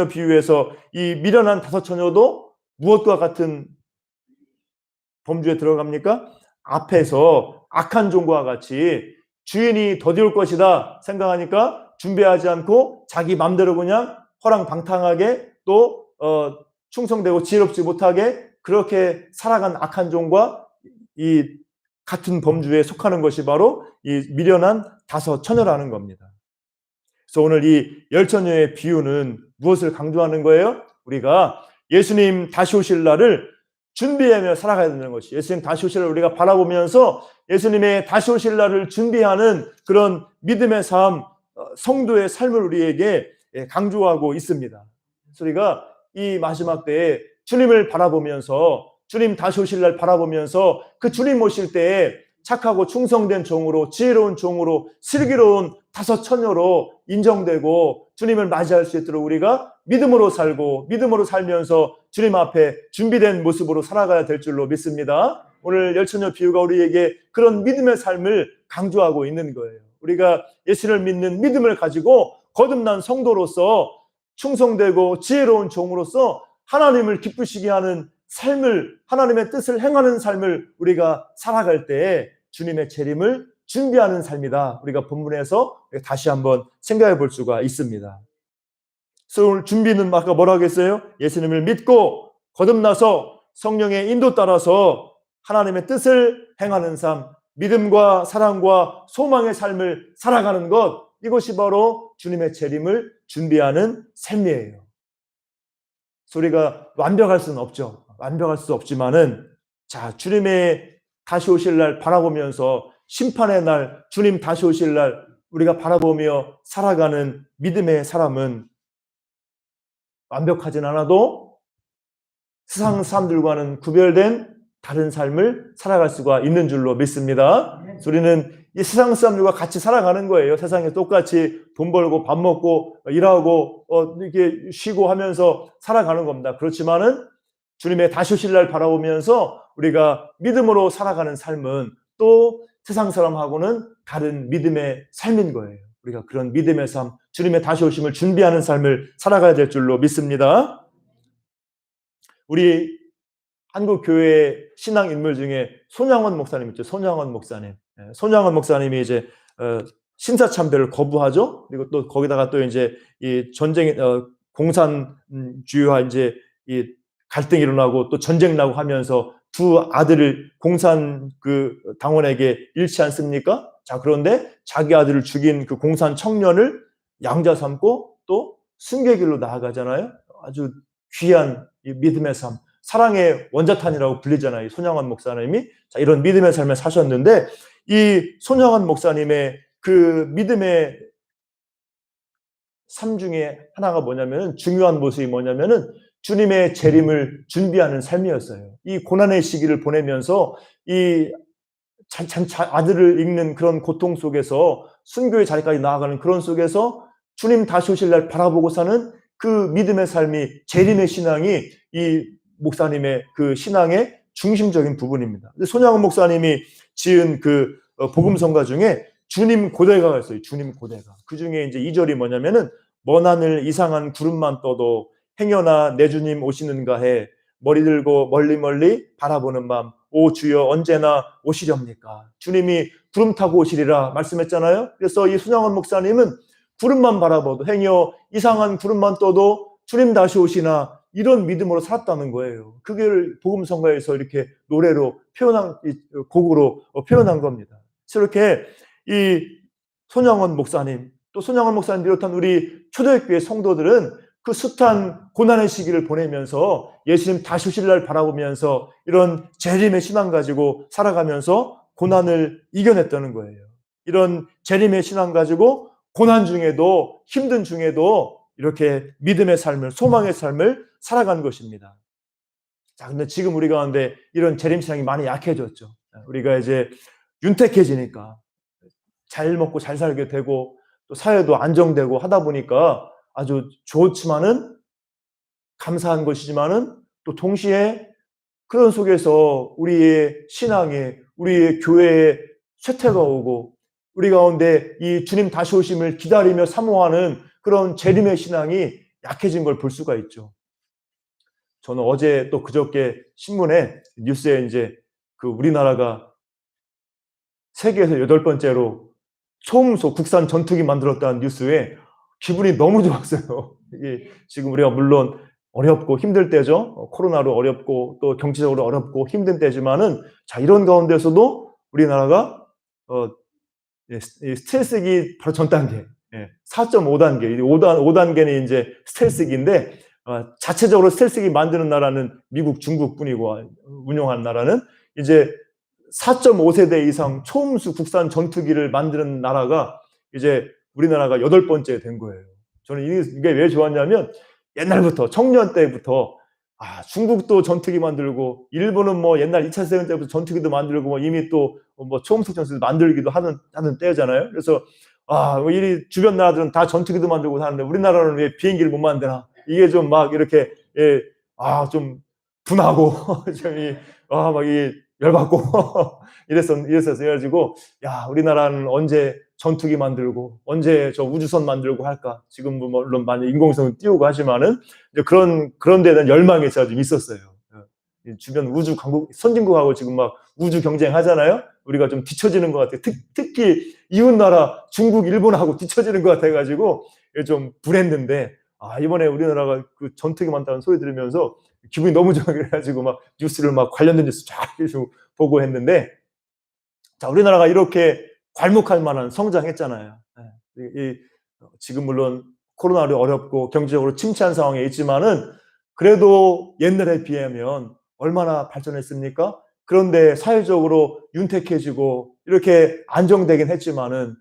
비유에서 이 미련한 5 처녀도 무엇과 같은 범주에 들어갑니까? 앞에서 악한 종과 같이 주인이 더디올 것이다 생각하니까 준비하지 않고 자기 맘대로 그냥 허랑방탕하게 또 충성되고 지혜롭지 못하게 그렇게 살아간 악한 종과 이 같은 범주에 속하는 것이 바로 이 미련한 5 처녀라는 겁니다. 그래서 오늘 이 열처녀의 비유는 무엇을 강조하는 거예요? 우리가 예수님 다시 오실 날을 준비하며 살아가야 되는 것이, 예수님 다시 오실 날을 우리가 바라보면서 예수님의 다시 오실 날을 준비하는 그런 믿음의 삶, 성도의 삶을 우리에게 강조하고 있습니다. 그래서 우리가 이 마지막 때에 주님을 바라보면서, 주님 다시 오실 날 바라보면서 그 주님 오실 때에 착하고 충성된 종으로, 지혜로운 종으로, 슬기로운 5 처녀로 인정되고 주님을 맞이할 수 있도록 우리가 믿음으로 살고 믿음으로 살면서 주님 앞에 준비된 모습으로 살아가야 될 줄로 믿습니다. 오늘 열처녀 비유가 우리에게 그런 믿음의 삶을 강조하고 있는 거예요. 우리가 예수를 믿는 믿음을 가지고 거듭난 성도로서 충성되고 지혜로운 종으로서 하나님을 기쁘시게 하는 삶을, 하나님의 뜻을 행하는 삶을 우리가 살아갈 때 주님의 재림을 준비하는 삶이다. 우리가 본문에서 다시 한번 생각해 볼 수가 있습니다. 그래서 오늘 준비는 아까 뭐라고 했어요? 예수님을 믿고 거듭나서 성령의 인도 따라서 하나님의 뜻을 행하는 삶, 믿음과 사랑과 소망의 삶을 살아가는 것, 이것이 바로 주님의 재림을 준비하는 삶이에요. 우리가 완벽할 수는 없죠. 완벽할 수 없지만은, 자, 주님의 다시 오실 날 바라보면서 심판의 날, 주님 다시 오실 날 우리가 바라보며 살아가는 믿음의 사람은 완벽하진 않아도 세상 사람들과는 구별된 다른 삶을 살아갈 수가 있는 줄로 믿습니다. 우리는 이 세상 사람들과 같이 살아가는 거예요. 세상에 똑같이 돈 벌고 밥 먹고 일하고 이렇게 쉬고 하면서 살아가는 겁니다. 그렇지만은 주님의 다시 오실 날 바라보면서 우리가 믿음으로 살아가는 삶은 또 세상 사람하고는 다른 믿음의 삶인 거예요. 우리가 그런 믿음의 삶, 주님의 다시 오심을 준비하는 삶을 살아가야 될 줄로 믿습니다. 우리 한국 교회 신앙 인물 중에 손양원 목사님 있죠. 손양원 목사님. 손양원 목사님이 이제 신사참배를 거부하죠. 그리고 또 거기다가 또 이제 이 전쟁, 공산주의와 이제 이 갈등이 일어나고 또 전쟁 나고 하면서 두 아들을 공산 그 당원에게 잃지 않습니까? 자, 그런데 자기 아들을 죽인 그 공산 청년을 양자 삼고 또 순교의 길로 나아가잖아요. 아주 귀한 이 믿음의 삶, 사랑의 원자탄이라고 불리잖아요. 손양원 목사님이. 자, 이런 믿음의 삶을 사셨는데 이 손양원 목사님의 그 믿음의 삶 중에 하나가 뭐냐면, 중요한 모습이 뭐냐면은 주님의 재림을 준비하는 삶이었어요. 이 고난의 시기를 보내면서 이 아들을 잃는 그런 고통 속에서 순교의 자리까지 나아가는 그런 속에서 주님 다시 오실 날 바라보고 사는 그 믿음의 삶이, 재림의 신앙이 이 목사님의 그 신앙의 중심적인 부분입니다. 손양원 목사님이 지은 그 복음성가 중에 주님 고대가가 있어요. 주님 고대가. 그 중에 이제 2절이 뭐냐면은, 먼 하늘 이상한 구름만 떠도 행여나 내 주님 오시는가 해 머리 들고 멀리 멀리 바라보는 맘, 오 주여 언제나 오시렵니까? 주님이 구름 타고 오시리라 말씀했잖아요. 그래서 이 손양원 목사님은 구름만 바라봐도, 행여 이상한 구름만 떠도 주님 다시 오시나, 이런 믿음으로 살았다는 거예요. 그걸 복음성가에서 이렇게 노래로 표현한, 곡으로 표현한 겁니다. 이렇게 이 손양원 목사님, 또 손양원 목사님 비롯한 우리 초대교회 성도들은 그 숱한 고난의 시기를 보내면서 예수님 다시 오실 날 바라보면서 이런 재림의 신앙 가지고 살아가면서 고난을 이겨냈다는 거예요. 이런 재림의 신앙 가지고 고난 중에도, 힘든 중에도 이렇게 믿음의 삶을, 소망의 삶을 살아간 것입니다. 자, 근데 지금 우리 가운데 이런 재림 신앙이 많이 약해졌죠. 우리가 이제 윤택해지니까 잘 먹고 잘 살게 되고 또 사회도 안정되고 하다 보니까 아주 좋지만은, 감사한 것이지만은, 또 동시에 그런 속에서 우리의 신앙에, 우리의 교회에 쇠퇴가 오고 우리 가운데 이 주님 다시 오심을 기다리며 사모하는 그런 재림의 신앙이 약해진 걸 볼 수가 있죠. 저는 어제 또 그저께 신문에, 뉴스에 이제 그 우리나라가 세계에서 8번째로 초음속 국산 전투기 만들었다는 뉴스에 기분이 너무 좋았어요. 이게 지금 우리가 물론 어렵고 힘들 때죠. 코로나로 어렵고 또 경제적으로 어렵고 힘든 때지만은, 자, 이런 가운데서도 우리나라가 스텔스기 바로 전 단계, 4.5단계, 5단계는 이제 스텔스기인데, 자체적으로 스텔스기 만드는 나라는 미국, 중국뿐이고, 운용한 나라는 이제 4.5세대 이상 초음수 국산 전투기를 만드는 나라가 이제 우리나라가 8번째 된 거예요. 저는 이게 왜 좋았냐면, 옛날부터, 청년 때부터 중국도 전투기 만들고, 일본은 뭐 옛날 2차 세계 때부터 전투기도 만들고, 뭐 이미 또 뭐 초음속 전투기 만들기도 하는 때잖아요. 그래서 이 주변 나라들은 다 전투기도 만들고 하는데 우리나라는 왜 비행기를 못 만드나? 이게 좀 막 이렇게 좀 분하고 막 열받고 이랬었어요. 그래가지고 우리나라는 언제 전투기 만들고 언제 저 우주선 만들고 할까? 지금 물론 많이 인공위성을 띄우고 하지만은 그런 데는 열망이 제가 좀 있었어요. 주변 우주 강국 선진국하고 지금 막 우주 경쟁하잖아요. 우리가 좀 뒤처지는 것 같아요. 특히 이웃 나라 중국, 일본하고 뒤처지는 것 같아가지고 좀 불했는데, 이번에 우리나라가 그 전투기 만든다는 소리 들으면서 기분이 너무 좋아. 그래가지고 막 뉴스를 막 관련된 뉴스 쫙 보고 했는데, 자, 우리나라가 이렇게 괄목할 만한 성장했잖아요. 지금 물론 코로나로 어렵고 경제적으로 침체한 상황에 있지만은 그래도 옛날에 비하면 얼마나 발전했습니까? 그런데 사회적으로 윤택해지고 이렇게 안정되긴 했지만은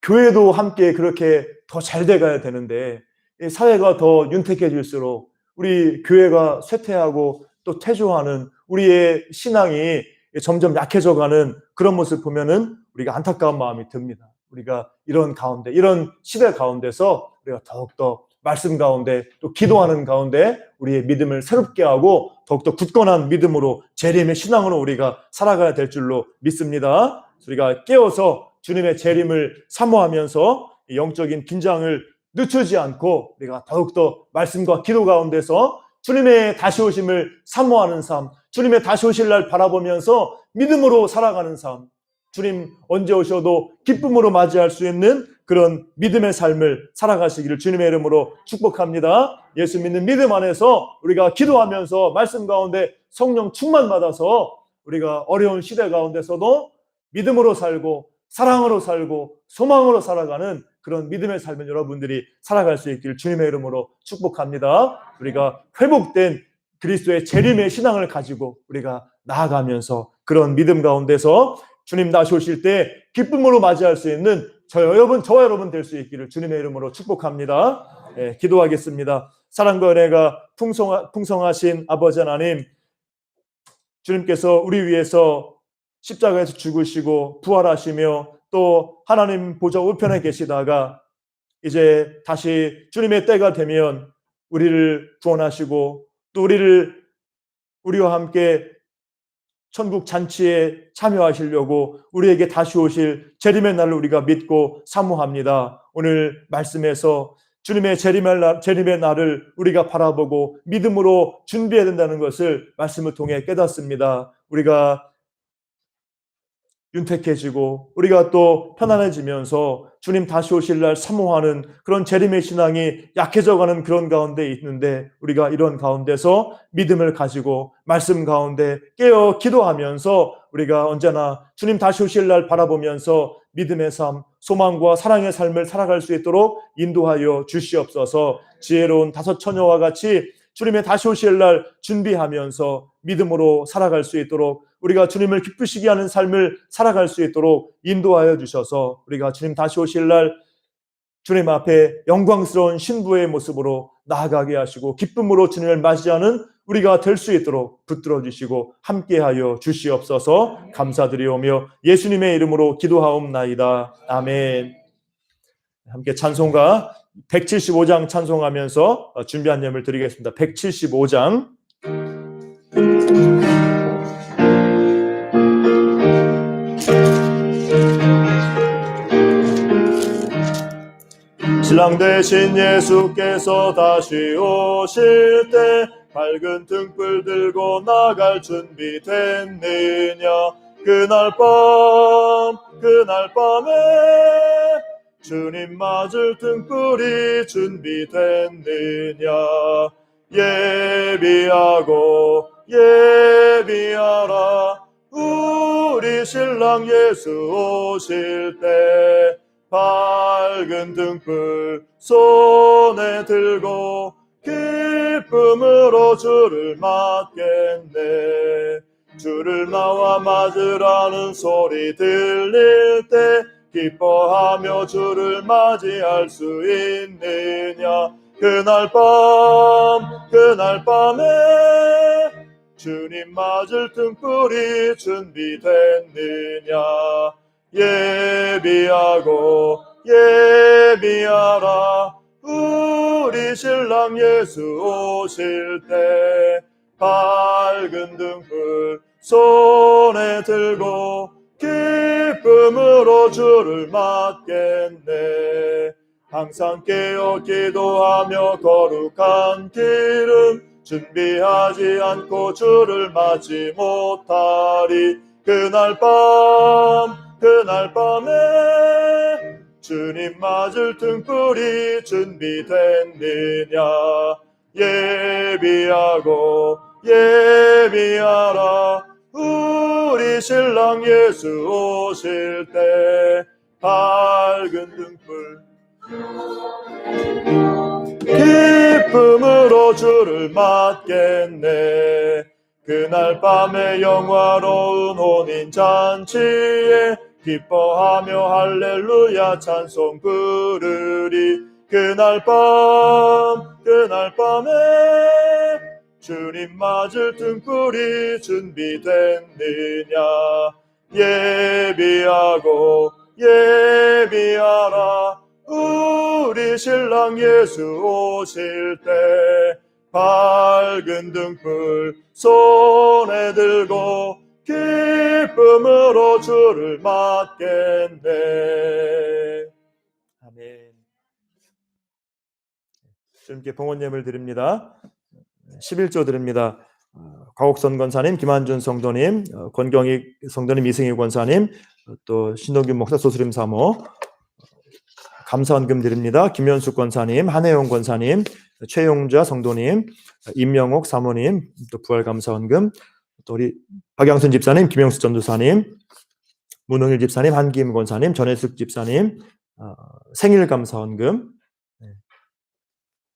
교회도 함께 그렇게 더 잘 돼가야 되는데, 사회가 더 윤택해질수록 우리 교회가 쇠퇴하고 또 퇴조하는, 우리의 신앙이 점점 약해져가는 그런 모습을 보면은 우리가 안타까운 마음이 듭니다. 우리가 이런 가운데, 이런 시대 가운데서 우리가 더욱더 말씀 가운데 또 기도하는 가운데 우리의 믿음을 새롭게 하고 더욱더 굳건한 믿음으로, 재림의 신앙으로 우리가 살아가야 될 줄로 믿습니다. 우리가 깨어서 주님의 재림을 사모하면서 영적인 긴장을 늦추지 않고 우리가 더욱더 말씀과 기도 가운데서 주님의 다시 오심을 사모하는 삶, 주님의 다시 오실 날 바라보면서 믿음으로 살아가는 삶, 주님 언제 오셔도 기쁨으로 맞이할 수 있는 그런 믿음의 삶을 살아가시기를 주님의 이름으로 축복합니다. 예수 믿는 믿음 안에서 우리가 기도하면서 말씀 가운데 성령 충만 받아서 우리가 어려운 시대 가운데서도 믿음으로 살고 사랑으로 살고 소망으로 살아가는 그런 믿음의 삶을 여러분들이 살아갈 수 있기를 주님의 이름으로 축복합니다. 우리가 회복된 그리스도의 재림의 신앙을 가지고 우리가 나아가면서 그런 믿음 가운데서 주님 다시 오실 때 기쁨으로 맞이할 수 있는 저와 여러분 될 수 있기를 주님의 이름으로 축복합니다. 기도하겠습니다. 사랑과 은혜가 풍성하신 아버지 하나님, 주님께서 우리 위해서 십자가에서 죽으시고 부활하시며 또 하나님 보좌 우편에 계시다가 이제 다시 주님의 때가 되면 우리를 구원하시고 또 우리와 함께 천국 잔치에 참여하시려고 우리에게 다시 오실 재림의 날을 우리가 믿고 사모합니다. 오늘 말씀에서 주님의 재림의 날을 우리가 바라보고 믿음으로 준비해야 된다는 것을 말씀을 통해 깨닫습니다. 우리가 윤택해지고 우리가 또 편안해지면서 주님 다시 오실 날 사모하는 그런 재림의 신앙이 약해져가는 그런 가운데 있는데, 우리가 이런 가운데서 믿음을 가지고 말씀 가운데 깨어 기도하면서 우리가 언제나 주님 다시 오실 날 바라보면서 믿음의 삶, 소망과 사랑의 삶을 살아갈 수 있도록 인도하여 주시옵소서. 지혜로운 다섯 처녀와 같이 주님의 다시 오실 날 준비하면서 믿음으로 살아갈 수 있도록, 우리가 주님을 기쁘시게 하는 삶을 살아갈 수 있도록 인도하여 주셔서 우리가 주님 다시 오실 날 주님 앞에 영광스러운 신부의 모습으로 나아가게 하시고 기쁨으로 주님을 맞이하는 우리가 될 수 있도록 붙들어 주시고 함께하여 주시옵소서. 감사드리오며 예수님의 이름으로 기도하옵나이다. 아멘. 함께 찬송가 175장 찬송하면서 준비한 예물 드리겠습니다. 175장. 신랑 되신 예수께서 다시 오실 때 밝은 등불 들고 나갈 준비 됐느냐. 그날 밤에 주님 맞을 등불이 준비됐느냐. 예비하라 우리 신랑 예수 오실 때 밝은 등불 손에 들고 기쁨으로 주를 맞겠네. 주를 나와 맞으라는 소리 들릴 때 기뻐하며 주를 맞이할 수 있느냐. 그날 밤에 주님 맞을 등불이 준비됐느냐. 예비하라 우리 신랑 예수 오실 때 밝은 등불 손에 들고 기쁨으로 주를 맞겠네. 항상 깨어 기도하며 거룩한 길은 준비하지 않고 주를 맞지 못하리. 그날 밤에 주님 맞을 등불이 준비됐느냐. 예비하라 우리 신랑 예수 오실 때 밝은 등불 기쁨으로 주를 맞겠네. 그날 밤에 영화로운 혼인잔치에 기뻐하며 할렐루야 찬송 부르리. 그날 밤에 주님 맞을 등불이 준비됐느냐. 예비하라 우리 신랑 예수 오실 때 밝은 등불 손에 들고 기쁨으로 주를 맞겠네. 아멘. 주님께 봉헌 예물 드립니다. 11조 드립니다. 가옥선 권사님, 김한준 성도님, 권경익 성도님, 이승희 권사님, 또 신동균 목사, 소수림 사모 감사원금 드립니다. 김현숙 권사님, 한혜용 권사님, 최용자 성도님, 임명옥 사모님, 또 부활 감사원금, 또 우리 박양순 집사님, 김영수 전도사님, 문홍일 집사님, 한기임 권사님, 전혜숙 집사님, 생일 감사원금,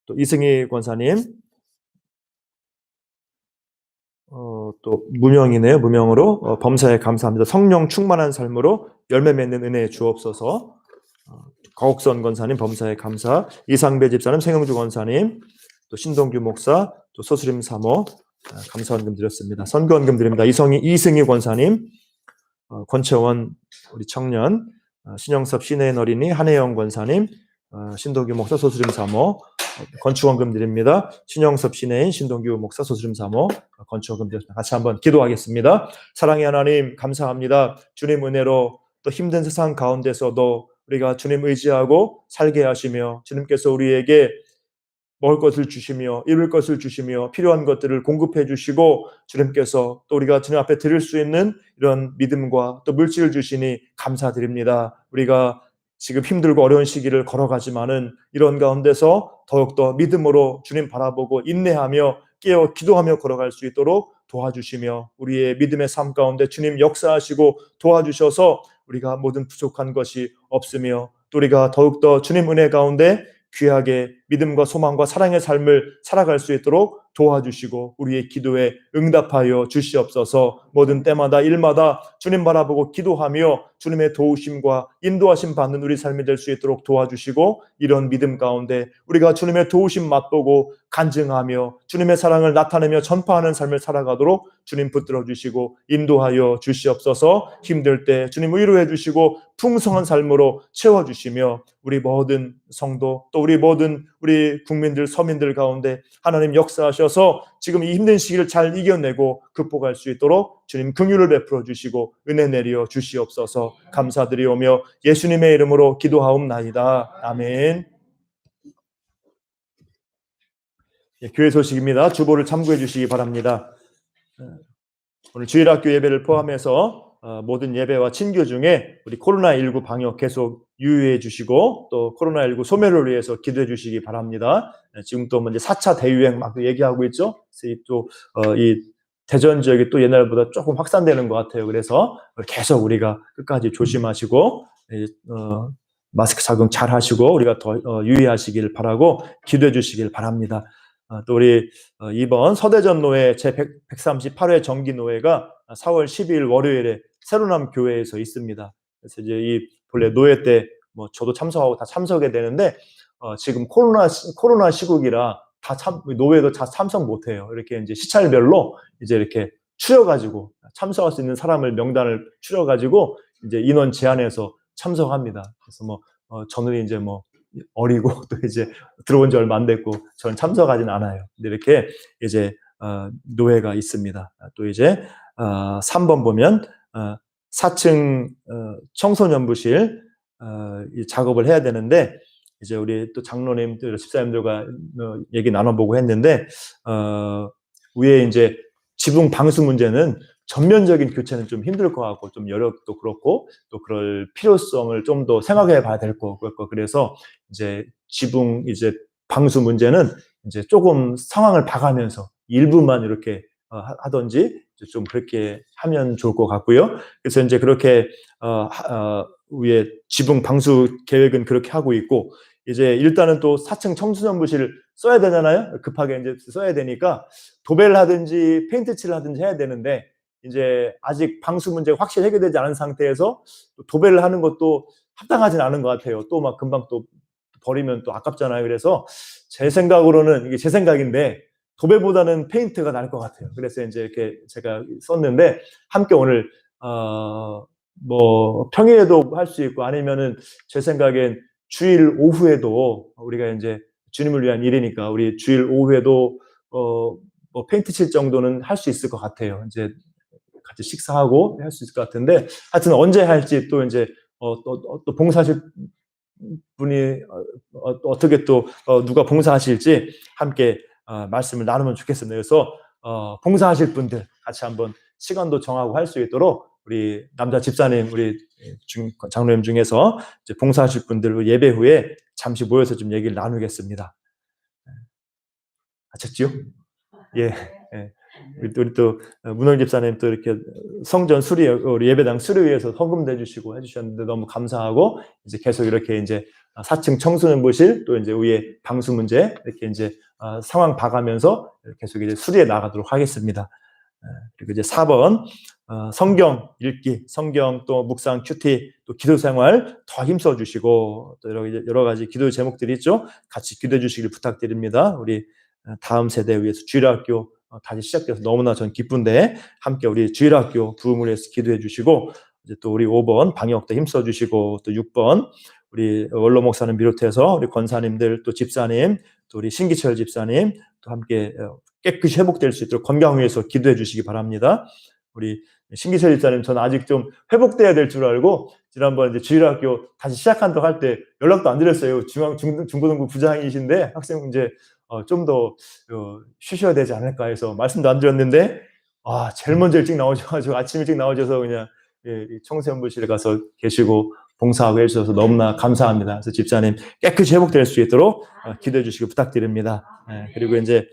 또 이승희 권사님, 또 무명이네요. 무명으로 범사에 감사합니다. 성령 충만한 삶으로 열매 맺는 은혜 주옵소서. 가옥선 권사님 범사에 감사, 이상배 집사님, 생영주 권사님, 또 신동규 목사, 또 소수림 사모 감사원금 드렸습니다. 선거원금 드립니다. 이승희 권사님, 권채원 우리 청년, 신영섭 신혜인 어린이, 한혜영 권사님, 신동규 목사, 소수림 사모 건축원금 드립니다. 신영섭 신혜인, 신동규 목사, 소수림 사모 건축원금 드렸습니다. 같이 한번 기도하겠습니다. 사랑의 하나님 감사합니다. 주님 은혜로 또 힘든 세상 가운데서도 우리가 주님 의지하고 살게 하시며 주님께서 우리에게 먹을 것을 주시며 입을 것을 주시며 필요한 것들을 공급해 주시고 주님께서 또 우리가 주님 앞에 드릴 수 있는 이런 믿음과 또 물질을 주시니 감사드립니다. 우리가 지금 힘들고 어려운 시기를 걸어가지만은 이런 가운데서 더욱더 믿음으로 주님 바라보고 인내하며 깨어 기도하며 걸어갈 수 있도록 도와주시며 우리의 믿음의 삶 가운데 주님 역사하시고 도와주셔서 우리가 모든 부족한 것이 없으며 또 우리가 더욱더 주님 은혜 가운데 귀하게 믿음과 소망과 사랑의 삶을 살아갈 수 있도록 도와주시고 우리의 기도에 응답하여 주시옵소서. 모든 때마다 일마다 주님 바라보고 기도하며 주님의 도우심과 인도하심 받는 우리 삶이 될 수 있도록 도와주시고 이런 믿음 가운데 우리가 주님의 도우심 맛보고 간증하며 주님의 사랑을 나타내며 전파하는 삶을 살아가도록 주님 붙들어 주시고 인도하여 주시옵소서. 힘들 때 주님 위로해 주시고 풍성한 삶으로 채워주시며 우리 모든 성도 또 우리 모든 우리 국민들 서민들 가운데 하나님 역사하셔서 지금 이 힘든 시기를 잘 이겨내고 극복할 수 있도록 주님 긍휼을 베풀어 주시고 은혜 내려 주시옵소서. 감사드리오며 예수님의 이름으로 기도하옵나이다. 아멘. 교회 소식입니다. 주보를 참고해 주시기 바랍니다. 오늘 주일학교 예배를 포함해서 모든 예배와 친교 중에 우리 코로나19 방역 계속 유의해 주시고 또 코로나19 소멸을 위해서 기도해 주시기 바랍니다. 지금 또 이제 4차 대유행 막 얘기하고 있죠. 또 이 대전 지역이 또 옛날보다 조금 확산되는 것 같아요. 그래서 계속 우리가 끝까지 조심하시고 마스크 착용 잘 하시고 우리가 더 유의하시길 바라고 기도해 주시길 바랍니다. 또 우리 이번 서대전노회 제138회 정기노회가 4월 12일 월요일에 새로남 교회에서 있습니다. 그래서 이제 이 본래 노회 때 뭐 저도 참석하고 다 참석이 되는데 지금 코로나 시국이라 노회도 다 참석 못해요. 이렇게 이제 시찰별로 이제 이렇게 추려가지고 참석할 수 있는 사람을 명단을 추려가지고 이제 인원 제한해서 참석합니다. 그래서 뭐 저는 이제 뭐 어리고 또 이제 들어온 지 얼마 안 됐고 저는 참석하진 않아요. 근데 이렇게 이제 노회가 있습니다. 또 이제 3번 보면 4층 청소년부실 이 작업을 해야 되는데 이제 우리 또 장로님 또 집사님들과 얘기 나눠보고 했는데 위에 이제 지붕 방수 문제는 전면적인 교체는 좀 힘들 것 같고 좀 여력도 그렇고 또 그럴 필요성을 좀 더 생각해 봐야 될 것 같고 그래서 이제 지붕 이제 방수 문제는 이제 조금 상황을 봐가면서 일부만 이렇게 하든지 좀 그렇게 하면 좋을 것 같고요. 그래서 이제 그렇게 위에 지붕 방수 계획은 그렇게 하고 있고 이제 일단은 또 4층 청소년부실 써야 되잖아요. 급하게 이제 써야 되니까 도배를 하든지 페인트 칠을 하든지 해야 되는데 이제 아직 방수 문제가 확실히 해결되지 않은 상태에서 도배를 하는 것도 합당하진 않은 것 같아요. 또 막 금방 또 버리면 또 아깝잖아요. 그래서 제 생각으로는 이게 제 생각인데 도배보다는 페인트가 나을 것 같아요. 그래서 이제 이렇게 제가 썼는데 함께 오늘 뭐 평일에도 할 수 있고 아니면은 제 생각엔 주일 오후에도 우리가 이제 주님을 위한 일이니까 우리 주일 오후에도 뭐 페인트 칠 정도는 할 수 있을 것 같아요. 이제 같이 식사하고 할 수 있을 것 같은데 하여튼 언제 할지 또 이제 또 봉사하실 분이 어떻게 또 누가 봉사하실지 함께 말씀을 나누면 좋겠습니다. 그래서 봉사하실 분들 같이 한번 시간도 정하고 할 수 있도록 우리 남자 집사님, 우리 장로님 중에서 이제 봉사하실 분들 예배 후에 잠시 모여서 좀 얘기를 나누겠습니다. 아셨죠? 예. 예. 우리 또 문홍 집사님 또 이렇게 성전 수리, 우리 예배당 수리 위해서 헌금도 해주시고 해주셨는데 너무 감사하고, 이제 계속 이렇게 이제 4층 청소년부실 또 이제 위에 방수 문제 이렇게 이제 상황 봐가면서 계속 이제 수리해 나가도록 하겠습니다. 그리고 이제 4번 성경 읽기, 성경 또 묵상, 큐티, 또 기도 생활 더 힘써 주시고, 또 여러 가지 기도 제목들이 있죠. 같이 기도해 주시길 부탁드립니다. 우리 다음 세대 위해서 주일학교 다시 시작돼서 너무나 전 기쁜데, 함께 우리 주일학교 부흥을 위해서 기도해 주시고, 이제 또 우리 5번 방역도 힘써 주시고, 또 6번 우리 원로 목사님 비롯해서 우리 권사님들, 또 집사님, 또 우리 신기철 집사님 또 함께 깨끗이 회복될 수 있도록 건강 위해서 기도해 주시기 바랍니다. 우리 신기철 집사님, 저는 아직 좀 회복돼야 될 줄 알고 지난번 이제 주일학교 다시 시작한다고 할 때 연락도 안 드렸어요. 중고등부 부장이신데 학생 이제 좀 더 쉬셔야 되지 않을까 해서 말씀도 안 드렸는데, 제일 먼저 일찍 나오셔가지고 아침 일찍 나오셔서 그냥 청소년부실에 가서 계시고 봉사하고 해주셔서 너무나 감사합니다. 그래서 집사님 깨끗이 회복될 수 있도록 기도해 주시기 부탁드립니다. 그리고 이제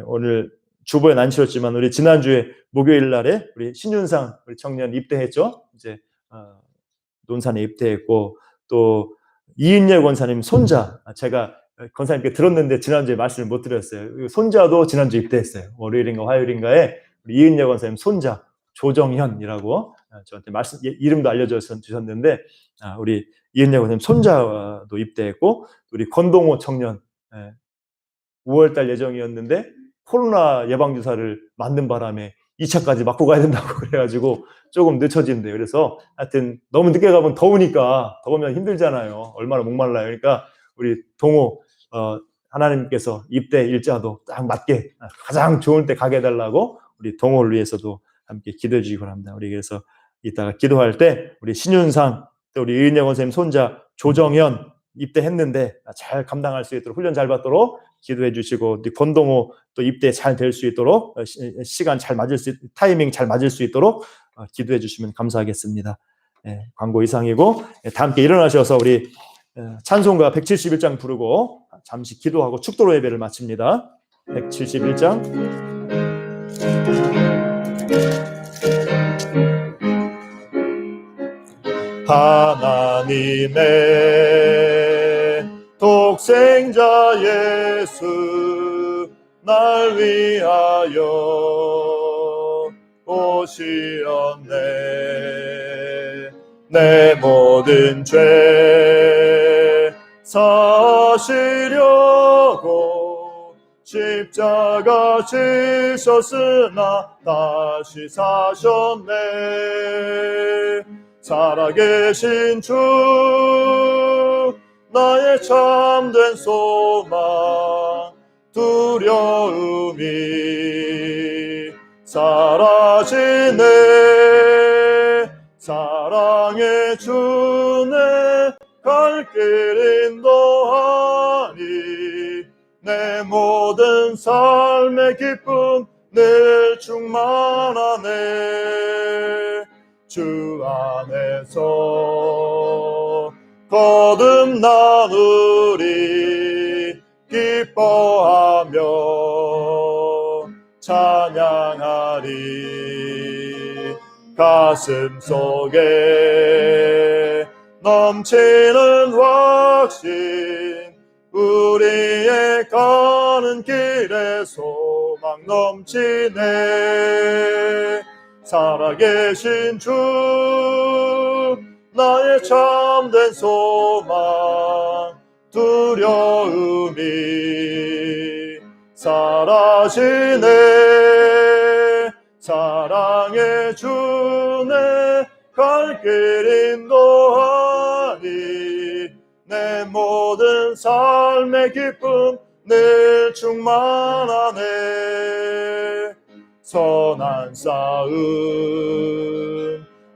오늘 주보에 안 치렀지만 우리 지난주에 목요일 날에 우리 신윤상 우리 청년 입대했죠. 이제 논산에 입대했고, 또 이인열 권사님 손자, 제가 권사님께 들었는데 지난주에 말씀을 못 드렸어요. 손자도 지난주 입대했어요. 월요일인가 화요일인가에 우리 이인열 권사님 손자 조정현이라고 저한테 이름도 알려주셨는데, 우리 이은영 권사님 손자도 입대했고, 우리 권동호 청년 5월달 예정이었는데 코로나 예방주사를 맞는 바람에 2차까지 맞고 가야 된다고 그래가지고 조금 늦춰진대요. 그래서 하여튼 너무 늦게 가면 더우면 힘들잖아요. 얼마나 목말라요. 그러니까 우리 동호 하나님께서 입대 일자도 딱 맞게 가장 좋은 때 가게 해달라고 우리 동호를 위해서도 함께 기도해 주시기 바랍니다. 우리 그래서 이따가 기도할 때 우리 신윤상, 또 우리 이은영 선생님 손자 조정현 입대했는데 잘 감당할 수 있도록 훈련 잘 받도록 기도해 주시고, 권동호 또 입대 잘 될 수 있도록 시간 잘 맞을 수, 타이밍 잘 맞을 수 있도록 기도해 주시면 감사하겠습니다. 광고 이상이고, 다 함께 일어나셔서 우리 찬송가 171장 부르고 잠시 기도하고 축도로 예배를 마칩니다. 171장. 하나님의 독생자 예수 날 위하여 오시었네. 내 모든 죄 사시려고 십자가 지셨으나 다시 사셨네. 살아계신 주 나의 참된 소망, 두려움이 사라지네. 사랑의 주내 갈 길 인도하니 내 모든 삶의 기쁨 늘 충만하네. 주 안에서 거듭나누리 기뻐하며 찬양하리. 가슴 속에 넘치는 확신, 우리의 가는 길에 소망 넘치네. 살아계신 주 나의 참된 소망, 두려움이 사라지네. 사랑의 주내 갈 길 인도하니 내 모든 삶의 기쁨 늘 충만하네. 선한 싸움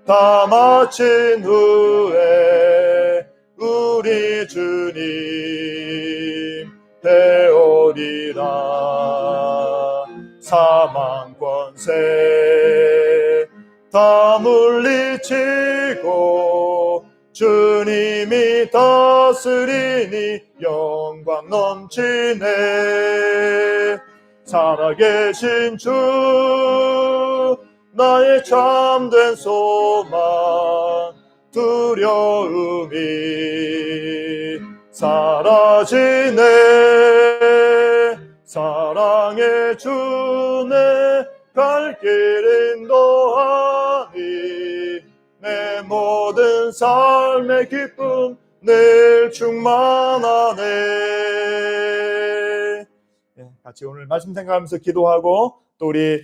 다 마친 후에 우리 주님 배우리라. 사망 미치고 주님이 다스리니 영광 넘치네. 살아계신 주 나의 참된 소망 두려움이 사라지네. 사랑의 주내 갈 길 인도하니 내 모든 삶의 기쁨 늘 충만하네. 같이 오늘 말씀 생각하면서 기도하고 또 우리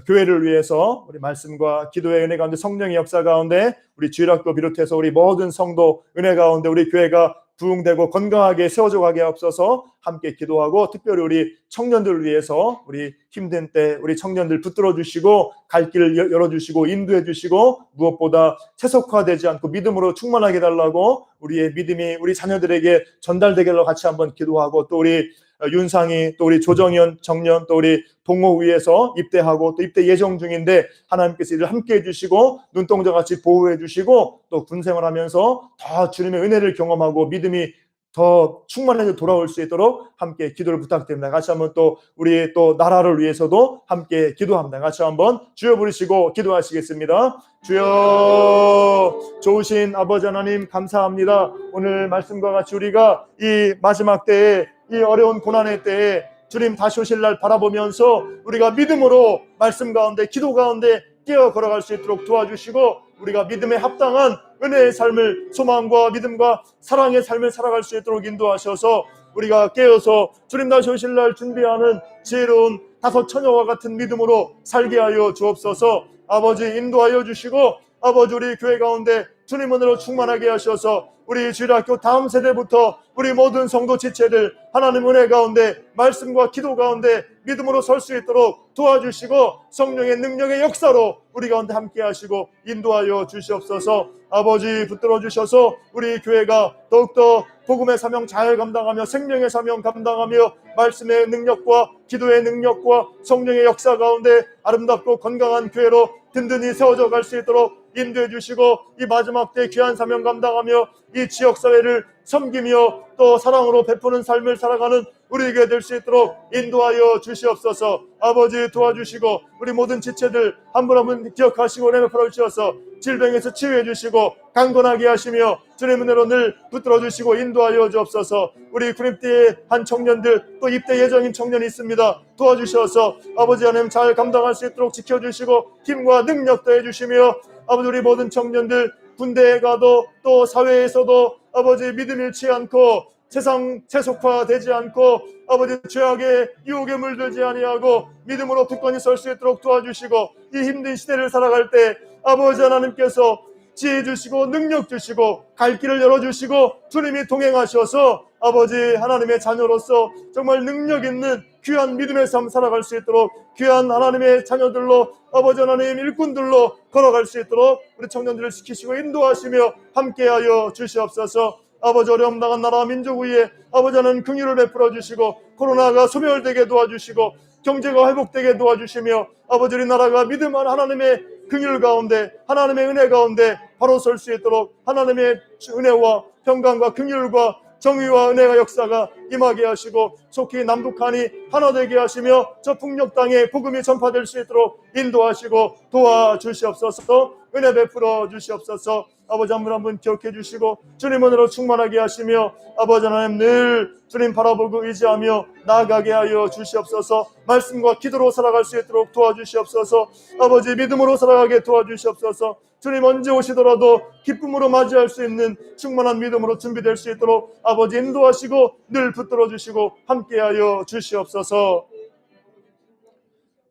교회를 위해서 우리 말씀과 기도의 은혜 가운데 성령의 역사 가운데 우리 주일학교 비롯해서 우리 모든 성도 은혜 가운데 우리 교회가 부흥되고 건강하게 세워져 가게 없어서 함께 기도하고, 특별히 우리 청년들을 위해서 우리 힘든 때 우리 청년들 붙들어 주시고 갈 길을 열어주시고 인도해 주시고 무엇보다 세속화되지 않고 믿음으로 충만하게 달라고 우리의 믿음이 우리 자녀들에게 전달되게 하려고 같이 한번 기도하고, 또 우리 윤상이, 또 우리 조정현 청년, 또 우리 동호 위에서 입대하고 또 입대 예정 중인데 하나님께서 이를 함께 해주시고 눈동자같이 보호해 주시고 또 군생활하면서 더 주님의 은혜를 경험하고 믿음이 더 충만해져 돌아올 수 있도록 함께 기도를 부탁드립니다. 같이 한번 또 우리 또 나라를 위해서도 함께 기도합니다. 같이 한번 주여 부르시고 기도하시겠습니다. 주여, 좋으신 아버지 하나님 감사합니다. 오늘 말씀과 같이 우리가 이 마지막 때에, 이 어려운 고난의 때에 주님 다시 오실 날 바라보면서 우리가 믿음으로 말씀 가운데 기도 가운데 뛰어 걸어갈 수 있도록 도와주시고 우리가 믿음에 합당한 은혜의 삶을, 소망과 믿음과 사랑의 삶을 살아갈 수 있도록 인도하셔서 우리가 깨어서 주님 다시 오실 날 준비하는 지혜로운 다섯 처녀와 같은 믿음으로 살게 하여 주옵소서. 아버지 인도하여 주시고 아버지 우리 교회 가운데 주님 은혜로 충만하게 하셔서 우리 주일학교 다음 세대부터 우리 모든 성도 지체들 하나님 은혜 가운데 말씀과 기도 가운데 믿음으로 설 수 있도록 도와주시고 성령의 능력의 역사로 우리 가운데 함께 하시고 인도하여 주시옵소서. 아버지 붙들어 주셔서 우리 교회가 더욱더 복음의 사명 잘 감당하며 생명의 사명 감당하며 말씀의 능력과 기도의 능력과 성령의 역사 가운데 아름답고 건강한 교회로 든든히 세워져 갈 수 있도록 인도해 주시고 이 마지막 때 귀한 사명 감당하며 이 지역사회를 섬기며 또 사랑으로 베푸는 삶을 살아가는 우리에게 될 수 있도록 인도하여 주시옵소서. 아버지 도와주시고 우리 모든 지체들 한 분 한 분 기억하시고 은혜 베풀어 주셔서 질병에서 치유해 주시고 강건하게 하시며 주님 은혜로 늘 붙들어 주시고 인도하여 주옵소서. 우리 군입대의 한 청년들 또 입대 예정인 청년이 있습니다. 도와주셔서 아버지 하나님 잘 감당할 수 있도록 지켜주시고 힘과 능력 더해 주시며 아버지 우리 모든 청년들 군대에 가도 또 사회에서도 아버지 믿음 잃지 않고 세상 세속화되지 않고 아버지 죄악의 유혹에 물들지 아니하고 믿음으로 굳건히 설 수 있도록 도와주시고 이 힘든 시대를 살아갈 때 아버지 하나님께서 지혜 주시고 능력 주시고 갈 길을 열어주시고 주님이 동행하셔서 아버지 하나님의 자녀로서 정말 능력 있는 귀한 믿음의 삶 살아갈 수 있도록 귀한 하나님의 자녀들로 아버지 하나님 일꾼들로 걸어갈 수 있도록 우리 청년들을 지키시고 인도하시며 함께하여 주시옵소서. 아버지 어려움 당한 나라 민족 위에 아버지 하나님 긍휼을 베풀어 주시고 코로나가 소멸되게 도와주시고 경제가 회복되게 도와주시며 아버지 우리나라가 믿음한 하나님의 긍휼 가운데 하나님의 은혜 가운데 바로 설 수 있도록 하나님의 은혜와 평강과 긍휼과 정의와 은혜가 역사가 임하게 하시고 속히 남북한이 하나 되게 하시며 저 북녘 땅에 복음이 전파될 수 있도록 인도하시고 도와주시옵소서. 은혜 베풀어 주시옵소서. 아버지 한 분 한 분 기억해 주시고 주님 은혜로 충만하게 하시며 아버지 하나님 늘 주님 바라보고 의지하며 나아가게 하여 주시옵소서. 말씀과 기도로 살아갈 수 있도록 도와주시옵소서. 아버지 믿음으로 살아가게 도와주시옵소서. 주님 언제 오시더라도 기쁨으로 맞이할 수 있는 충만한 믿음으로 준비될 수 있도록 아버지 인도하시고 늘 붙들어 주시고 함께하여 주시옵소서.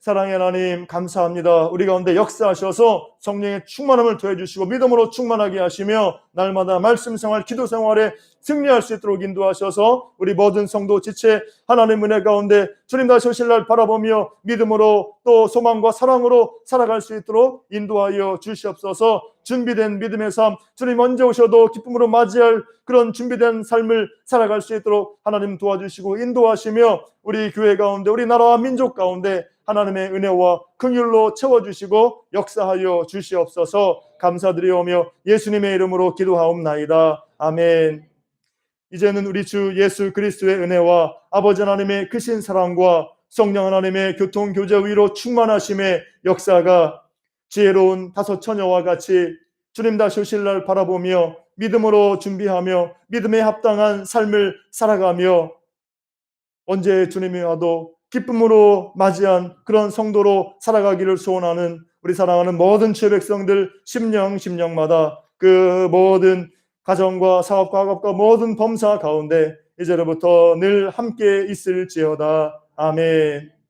사랑의 하나님 감사합니다. 우리 가운데 역사하셔서 성령의 충만함을 더해주시고 믿음으로 충만하게 하시며 날마다 말씀 생활, 기도 생활에 승리할 수 있도록 인도하셔서 우리 모든 성도 지체 하나님 은혜 가운데 주님 다시 오실 날 바라보며 믿음으로 또 소망과 사랑으로 살아갈 수 있도록 인도하여 주시옵소서. 준비된 믿음의 삶, 주님 언제 오셔도 기쁨으로 맞이할 그런 준비된 삶을 살아갈 수 있도록 하나님 도와주시고 인도하시며 우리 교회 가운데 우리 나라와 민족 가운데 하나님의 은혜와 긍휼로 채워주시고 역사하여 주시옵소서. 감사드리오며 예수님의 이름으로 기도하옵나이다. 아멘. 이제는 우리 주 예수 그리스도의 은혜와 아버지 하나님의 크신 사랑과 성령 하나님의 교통교제 위로 충만하심의 역사가 지혜로운 다섯 처녀와 같이 주님 다시 오실 날 바라보며 믿음으로 준비하며 믿음에 합당한 삶을 살아가며 언제 주님이 와도 기쁨으로 맞이한 그런 성도로 살아가기를 소원하는 우리 사랑하는 모든 주의 백성들 심령마다 그 모든 가정과 사업과 학업과 모든 범사 가운데 이제로부터 늘 함께 있을지어다. 아멘.